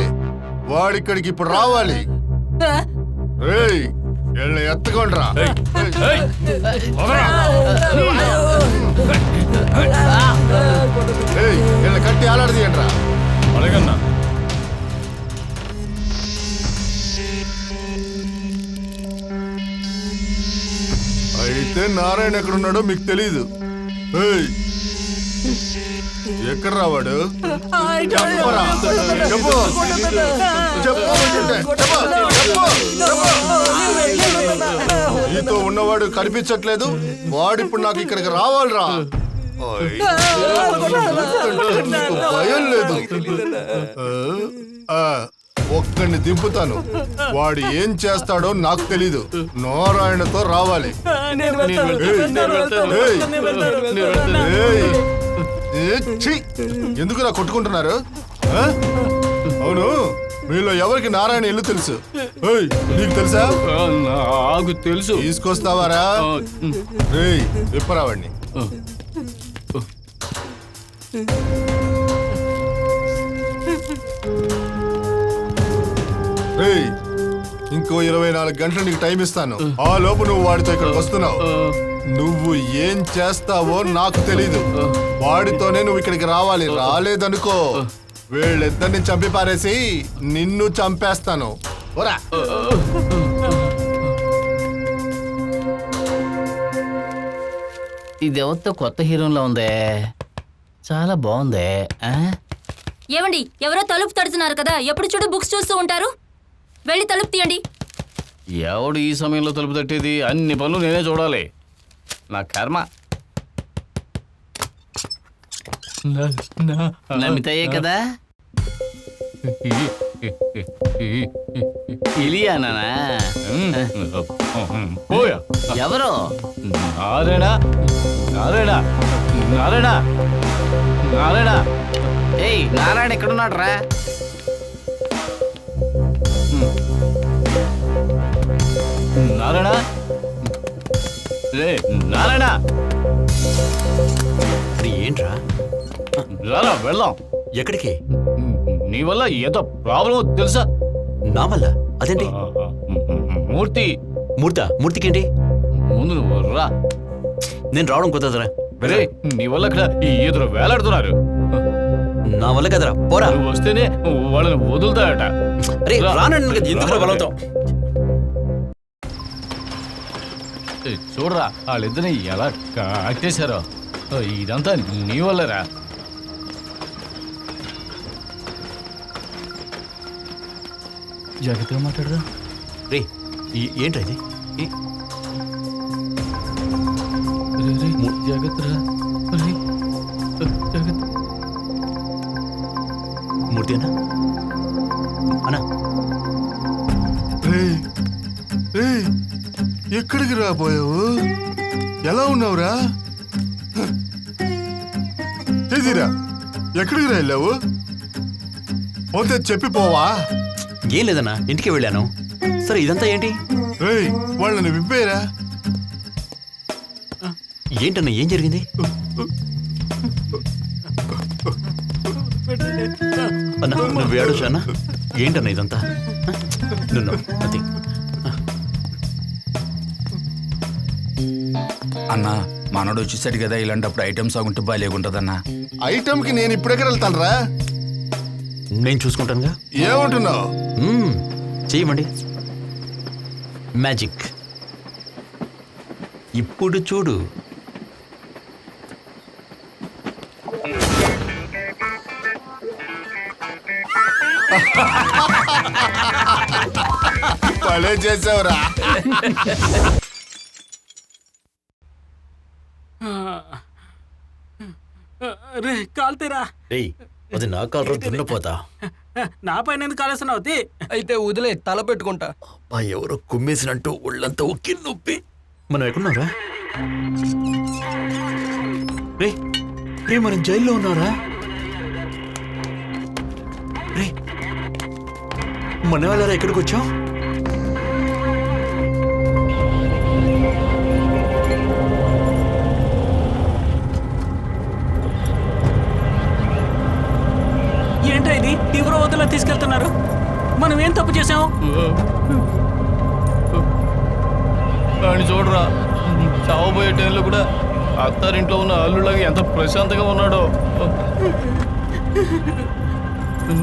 వాడిక్కడికి ఇప్పుడు రావాలి. ఏయ్, వీళ్ళని ఎత్తుకోండిరా. ఏయ్, వీళ్ళని కట్టి ఆలాడదీయండి రా. అలాగన్నా. అయితే నారాయణ ఎక్కడున్నాడో మీకు తెలీదు. ఏయ్, ఎక్కడ రావాడు? చెప్పరా? చెప్పు. చెప్పు. నీతో ఉన్నవాడు కనిపించట్లేదు. వాడిప్పుడు నాకు ఇక్కడికి రావాలిరా. నీకు భయం లేదు. ఒక్కడిని దింపుతాను. వాడు ఏం చేస్తాడో నాకు తెలీదు. నారాయణతో రావాలి. ఎందుకు నా కొట్టుకుంటున్నారు? అవును, మీలో ఎవరికి నారాయణ ఇల్లు తెలుసు? నీకు తెలుసా? నాకు తెలుసు. తీసుకొస్తావారా? రేయ్, విప్పరావాడిని. రేయ్, ఇంకో 24 గంటలు నీకు టైం ఇస్తాను. ఆ లోపు నువ్వు వాడితో ఇక్కడికి వస్తున్నావు. నువ్వు ఏం చేస్తావో నాకు తెలీదు. వాడితోనే నువ్వు ఇక్కడికి రావాలి. రాలేదనుకో, వీళ్ళిద్దరిని చంపి పారేసి నిన్ను చంపేస్తాను. ఓరా. ఇదెవరితో కొత్త హీరోలా ఉందే, చాలా బాగుందే. ఏమండి, ఎవరో తలుపు తడుతున్నారు కదా, ఎప్పుడు చూడు బుక్స్ చూస్తూ ఉంటారు. వెళ్ళి తలుపు తీయండి. ఎవడు ఈ సమయంలో తలుపు తట్టేది? అన్ని పనులు నేనే చూడాలి. నా కర్మ. నమితయే కదా. ఇలియానా? ఎవరు? నారాయణ. నారాయణ. నారాయణ. నారాయణ. ఏయ్, నారాయణ ఎక్కడున్నాడు రా? నారాయణ. రే నారాయణ. ఏంట్రా? రారా వెళ్దాం. ఎక్కడికి? నీ వల్ల ఏదో ప్రాబ్లం తెలుసా? నా వల్ల? అదేంటి? మూర్తి. మూర్తికేంటి? ముందు నువ్వు రా. నేను రావడం కుదరదురా. రే, నీ వల్ల ఇక్కడ ఎదురు వేలాడుతున్నారు. నా వల్ల కదరా, పోరా. నువ్వు వస్తేనే వాళ్ళని వదులుతాడట. అరే రానండి, ఎందుకు బలవుతావు? చూడరా, వాళ్ళిద్దరిని ఎలా కట్టేశారో. ఇదంతా నీ వల్లరా. జాగ్రత్తగా మాట్లాడరా. రే, ఏంట్రా ఇది? మూర్తి అన్నా, అన్నా, ఎక్కడికి రాబోయావు? ఎలా ఉన్నావురా? చేసిరా, ఎక్కడికి రా వెళ్ళావు? పోతే చెప్పిపోవా? ఏం లేదన్నా, ఇంటికి వెళ్ళాను. సరే, ఇదంతా ఏంటి? వాళ్ళని విప్పేరా. ఏంటన్నా, ఏం జరిగింది? అన్నా, నువ్వు ఏడొచ్చు అన్నా. ఏంటన్నా ఇదంతా? నువ్వు అది అన్నా, మనోడు వచ్చేసాడు కదా, ఇలాంటప్పుడు ఐటమ్స్ ఆగుంటే బాగాలేగుంటదన్నా. ఐటమ్కి నేను ఇప్పుడెక్కడ వెళ్తాను రా? నేను చూసుకుంటానుగా. ఏమంటున్నావు? చెయ్యమండి. మ్యాజిక్. ఇప్పుడు చూడు. భలే చేసావురా. రే, కాల్తీరా. అది నా కాలరా, దున్నపోతా. నా పైన ఎందుకు కాలేస్తున్నావు? అయితే వదిలే, తల పెట్టుకుంటా. ఎవరో కుమ్మేసినట్టు ఒళ్ళంతా ఒక్కి నొప్పి. మనం ఎక్కడున్నారా? రే రే మనం జైల్లో ఉన్నారా? రే మన వాళ్ళ ఎక్కడికి వచ్చాం? ఏంట్రా ఇది తీవ్రవాదులా తీసుకెళ్తున్నారు? మనం ఏం తప్పు చేసాం? అని చూడరా, చావబోయే టైంలో కూడా అత్తారింట్లో ఉన్న అల్లులాగా ఎంత ప్రశాంతంగా ఉన్నాడో.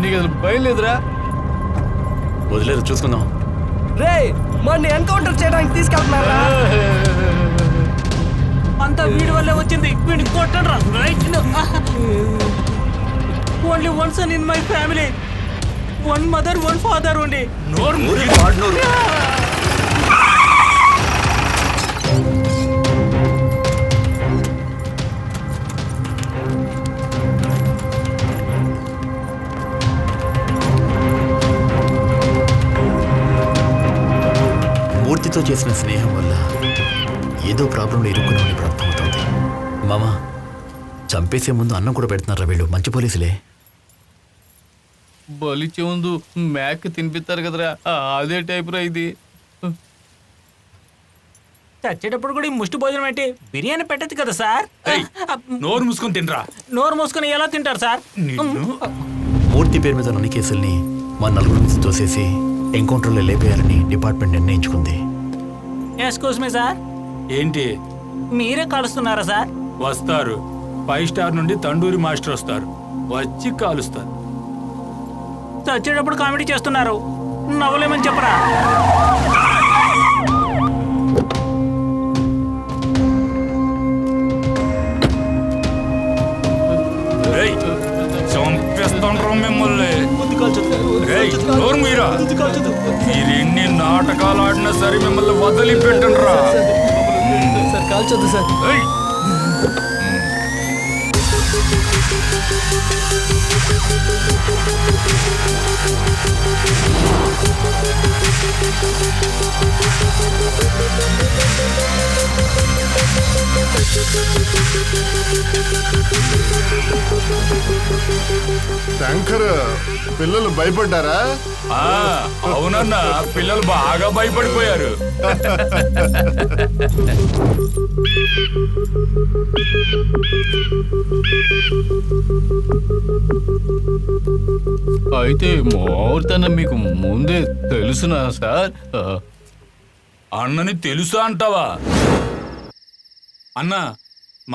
నీకు అసలు భయం లేదురా? వదిలేదు, చూసుకుందాం. రే మన ఎన్కౌంటర్ చేయడానికి తీసుకెళ్తున్నారా? అంతా వీడి వల్లే వచ్చింది. వీడిని కొట్టండ్రా. Only one son in my family, one mother one father only. మూర్తితో చేసిన స్నేహం వల్ల ఏదో ప్రాబ్లంలో ఇరుక్కున్నామని ఇప్పుడు అర్థమవుతుంది. మామా, చంపేసే ముందు అన్నం కూడా పెడుతున్నారా వీళ్ళు? మంచి పోలీసులే. బలిచే ముందు మేక తినిపిస్తారు కదరా, అదే టైప్ రా ఇది. చచ్చేటప్పుడు కూడా ఈ ముష్టి భోజనం ఏంటి? బిర్యానీ పెట్టదు కదా సార్? నోరు మూసుకొని తినరా. నోరు మూసుకొని ఎలా తింటారు సార్? మూర్తి పేరు మీద అన్ని కేసుల్ని మా నలుగురు నుంచి తోసేసి ఎన్కౌంటర్లో లేపేయాలని డిపార్ట్మెంట్ నిర్ణయించుకుంది. ఎక్స్క్యూజ్ మీ సార్, ఏంటి? మీరే కలుస్తున్నారా సార్? వస్తారు. 5 స్టార్ నుండి తండూరి మాస్టర్ వస్తారు, వచ్చి కాలుస్తారు. చచ్చేటప్పుడు కామెడీ చేస్తున్నారు, నవ్వలేమని చెప్పరా? చంపేస్తాండ్రా మిమ్మల్ని. నోరు మీరా, మీరు ఎన్ని నాటకాలు ఆడినా సరే మిమ్మల్ని వదిలిపెట్టండ్రా. సార్ కాల్చొద్దు సార్. శంకర్, పిల్లలు భయపడ్డారా? అవునన్నా, పిల్లలు బాగా భయపడిపోయారు. అయితే ముహూర్తాన్ని మీకు ముందే తెలుసునా సార్? అన్నని తెలుసా అంటావా? అన్నా,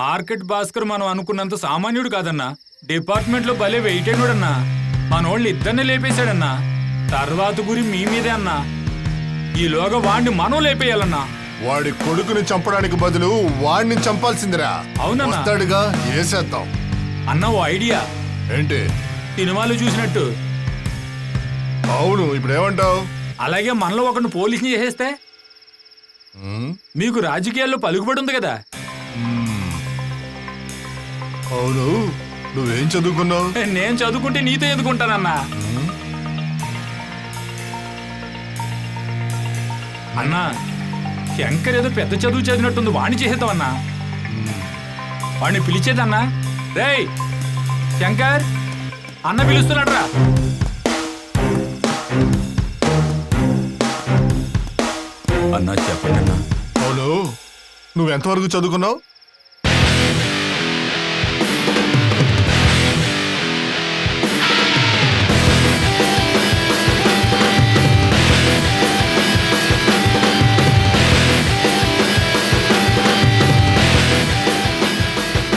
మార్కెట్ భాస్కర్ మనం అనుకున్నంత సామాన్యుడు కాదన్నా. డిపార్ట్మెంట్లో భలే వెయిటేనుడన్నా. మనోళ్ళు ఇద్దరిని లేపేశాడన్నా. తర్వాత గురి మీ మీదే అన్నా. ఈలోగా వాడిని మనం లేపేయాలన్నా. వాడి కొడుకుని చంపడానికి బదులు వాడిని చంపాల్సిందిరా. అవునన్నా. వస్తాడుగా, వేసేద్దాం. అన్న ఓ ఐడియా. ఏంటి? సినిమాలు చూసినట్టు. అవును, ఇప్పుడు ఏమంటావు? అలాగే మనలో ఒకరిని పోలీసుని చేసేస్తే? మీకు రాజకీయాల్లో పలుకుబడి ఉంది కదా. అవును, నువ్వేం చదువుకున్నావు? నేను చదువుకుంటే నీతో ఎదుకుంటానన్నా. అన్నా, శంకర్ ఏదో పెద్ద చదువు చదివినట్టుంది, వాణ్ణి చేసేద్దామన్నా. వాడిని పిలిచేదన్నా. రేయ్ శంకర్, అన్న పిలుస్తున్నాడు రా. అన్నా చెప్పండి అన్నా. అవును, నువ్వెంతవరకు చదువుకున్నావు?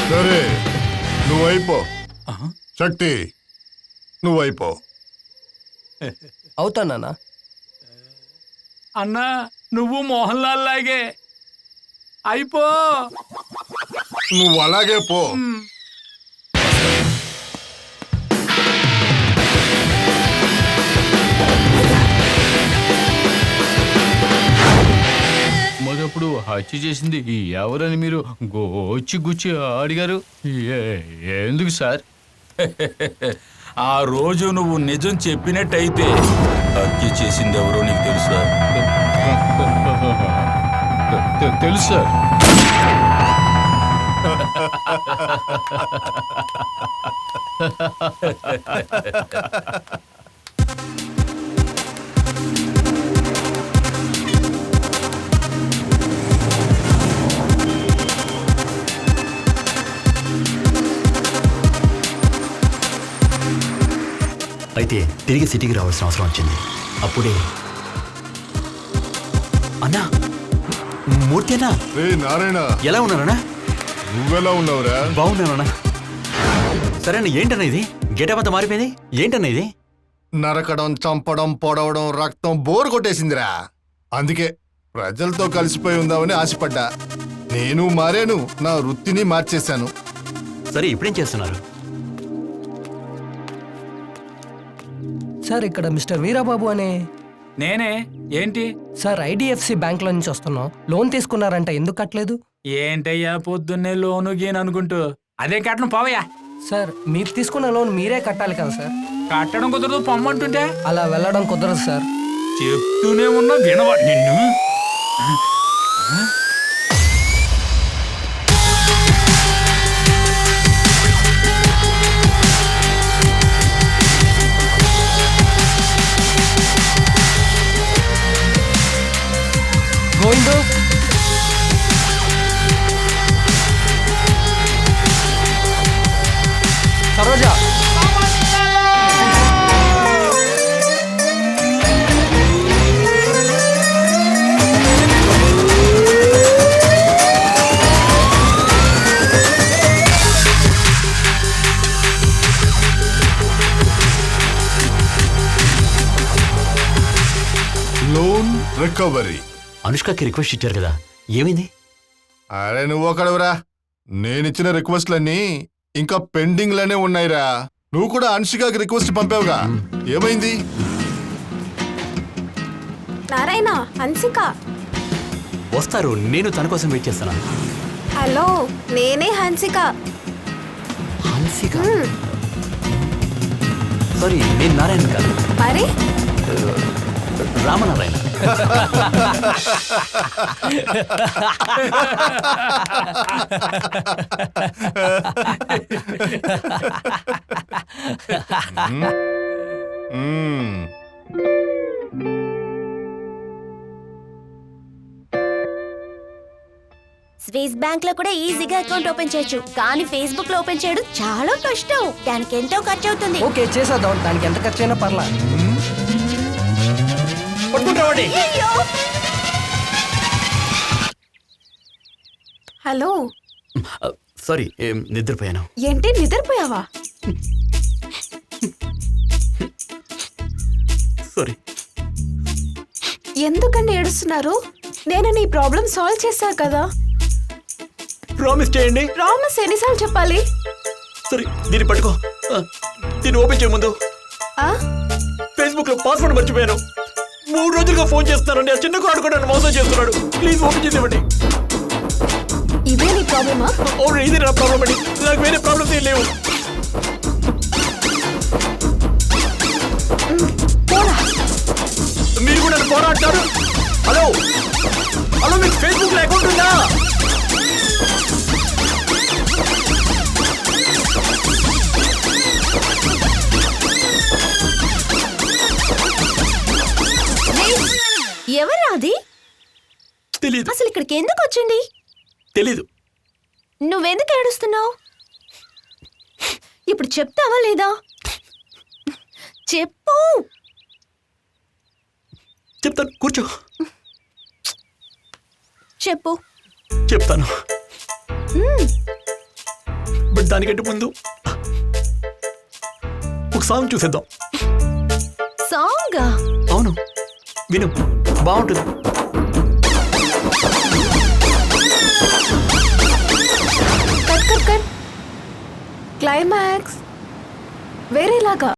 సరే, నువ్వైపో. శక్తి, నువ్వైపో. అవుతానా? అన్నా, నువ్వు మోహన్ లాల్ లాగే అయిపో. నువ్వు అలాగే పో. మొదప్పుడు హత్య చేసింది ఎవరని మీరు గోచి గుచ్చి అడిగారు? ఎందుకు సార్? ఆ రోజు నువ్వు నిజం చెప్పినట్టయితే హత్య చేసింది ఎవరో నీకు తెలుసా? తెలుసు సార్. అయితే తిరిగి సిటీకి రావాల్సిన అవసరం వచ్చింది. అప్పుడే అన్నా, మూర్తి అన్నా, నారాయణ, ఎలా ఉన్నారన్నా? నువ్వెలా ఉన్నావురా? బాగున్నానన్నా. సరే అన్న, ఏంటన్నా ఇది? గెటప్ అంతా మారిపోయింది, ఏంటన్నా ఇది? నరకడం, చంపడం, పొడవడం, రక్తం బోరు కొట్టేసిందిరా. అందుకే ప్రజలతో కలిసిపోయి ఉందామని ఆశపడ్డా. నేను మారాను, నా వృత్తిని మార్చేశాను. సరే, ఇప్పుడేం చేస్తున్నారు? సార్ ఇక్కడ మిస్టర్ వీరాబాబు అనే నేనే. ఏంటి సార్, ఐడిఎఫ్సి బ్యాంక్లో నుంచి వస్తున్నాం. లోన్ తీసుకున్నారంట, ఎందుకు కట్టలేదు? ఏంటయ్యా పొద్దున్నే లోను గీను అనుకుంటూ? అదే కట్టను పోవయ్యా. సార్ మీరు తీసుకున్న లోన్ మీరే కట్టాలి కదా సార్. కట్టడం కుదరదు పొమ్మంటుంటే అలా వెళ్ళడం కుదరదు సార్. చెప్తూనే ఉన్నా వినవా నిన్ను? Govindu, Saroja, loan recovery. అనుష్కకి రిక్వెస్ట్ ఇచ్చారు కదా, ఏమైంది? అరే నువ్వు ఒకడవురా. నేనిచ్చిన రిక్వెస్ట్లన్నీ ఇంకా పెండింగ్ లోనే ఉన్నాయిరా. నువ్వు కూడా అనుష్కకి రిక్వెస్ట్ పంపావుగా, ఏమైంది? నారాయణ, హన్సిక వస్తారు, నేను తన కోసం వెయిట్ చేస్తాను. హలో, నేనే హన్సిక. హన్సిక? సారీ, నేను నారాయణ కాదు, మరి రామనారాయణ. స్విస్ బ్యాంక్ లో కూడా ఈజీగా అకౌంట్ ఓపెన్ చేయొచ్చు, కానీ ఫేస్బుక్ లో ఓపెన్ చేయడం చాలా కష్టం. దానికి ఎంతో ఖర్చు అవుతుంది. ఓకే చేసేద్దాం, దానికి ఎంత ఖర్చు అయినా పర్లా. హలో. సారీ, నిద్రపోయాను. ఏంటి, నిద్రపోయావా? సారీ. ఎందుకండి ఏడుస్తున్నారు? నేను నీ ప్రాబ్లం సాల్వ్ చేశా కదా. ప్రామిస్ చేయండి. ప్రామిస్ ఎన్నిసార్లు చెప్పాలి? సరే, దీన్ని పట్టుకో. దీన్ని ఓపెన్ చేయ ముందు ఆ? ఫేస్బుక్ లో పాస్వర్డ్ మర్చిపోయాను. 3 రోజులుగా ఫోన్ చేస్తానండి, ఆ చిన్న కార్డు కూడా నన్ను మోసం చేస్తున్నాడు. ప్లీజ్ ఓపెన్ చేసేవ్వండి. ఇదే నీ ప్రాబ్లమా? అవును, ఇది నా ప్రాబ్లం అండి. నాకు వేరే ప్రాబ్లమ్స్ ఏం లేవు. మీరు కూడా నన్ను పోరాడతారు. హలో హలో, మీకు ఫేస్బుక్ లో అకౌంట్ ఉందా? ఎవరా అది? తెలీదు. అసలు ఇక్కడికి ఎందుకు వచ్చింది? తెలీదు. నువ్వెందుకు ఏడుస్తున్నావు? ఇప్పుడు చెప్తావా లేదా? చెప్పు. చెప్తాను, కూర్చో. చెప్పు. చెప్తాను, బట్ దానికంటే ముందు ఒక సాంగ్ చూసేద్దాం. సాంగ్? అవును, విను, బాగుంటుంది. Cut cut cut. క్లైమాక్స్ వేరేలాగా.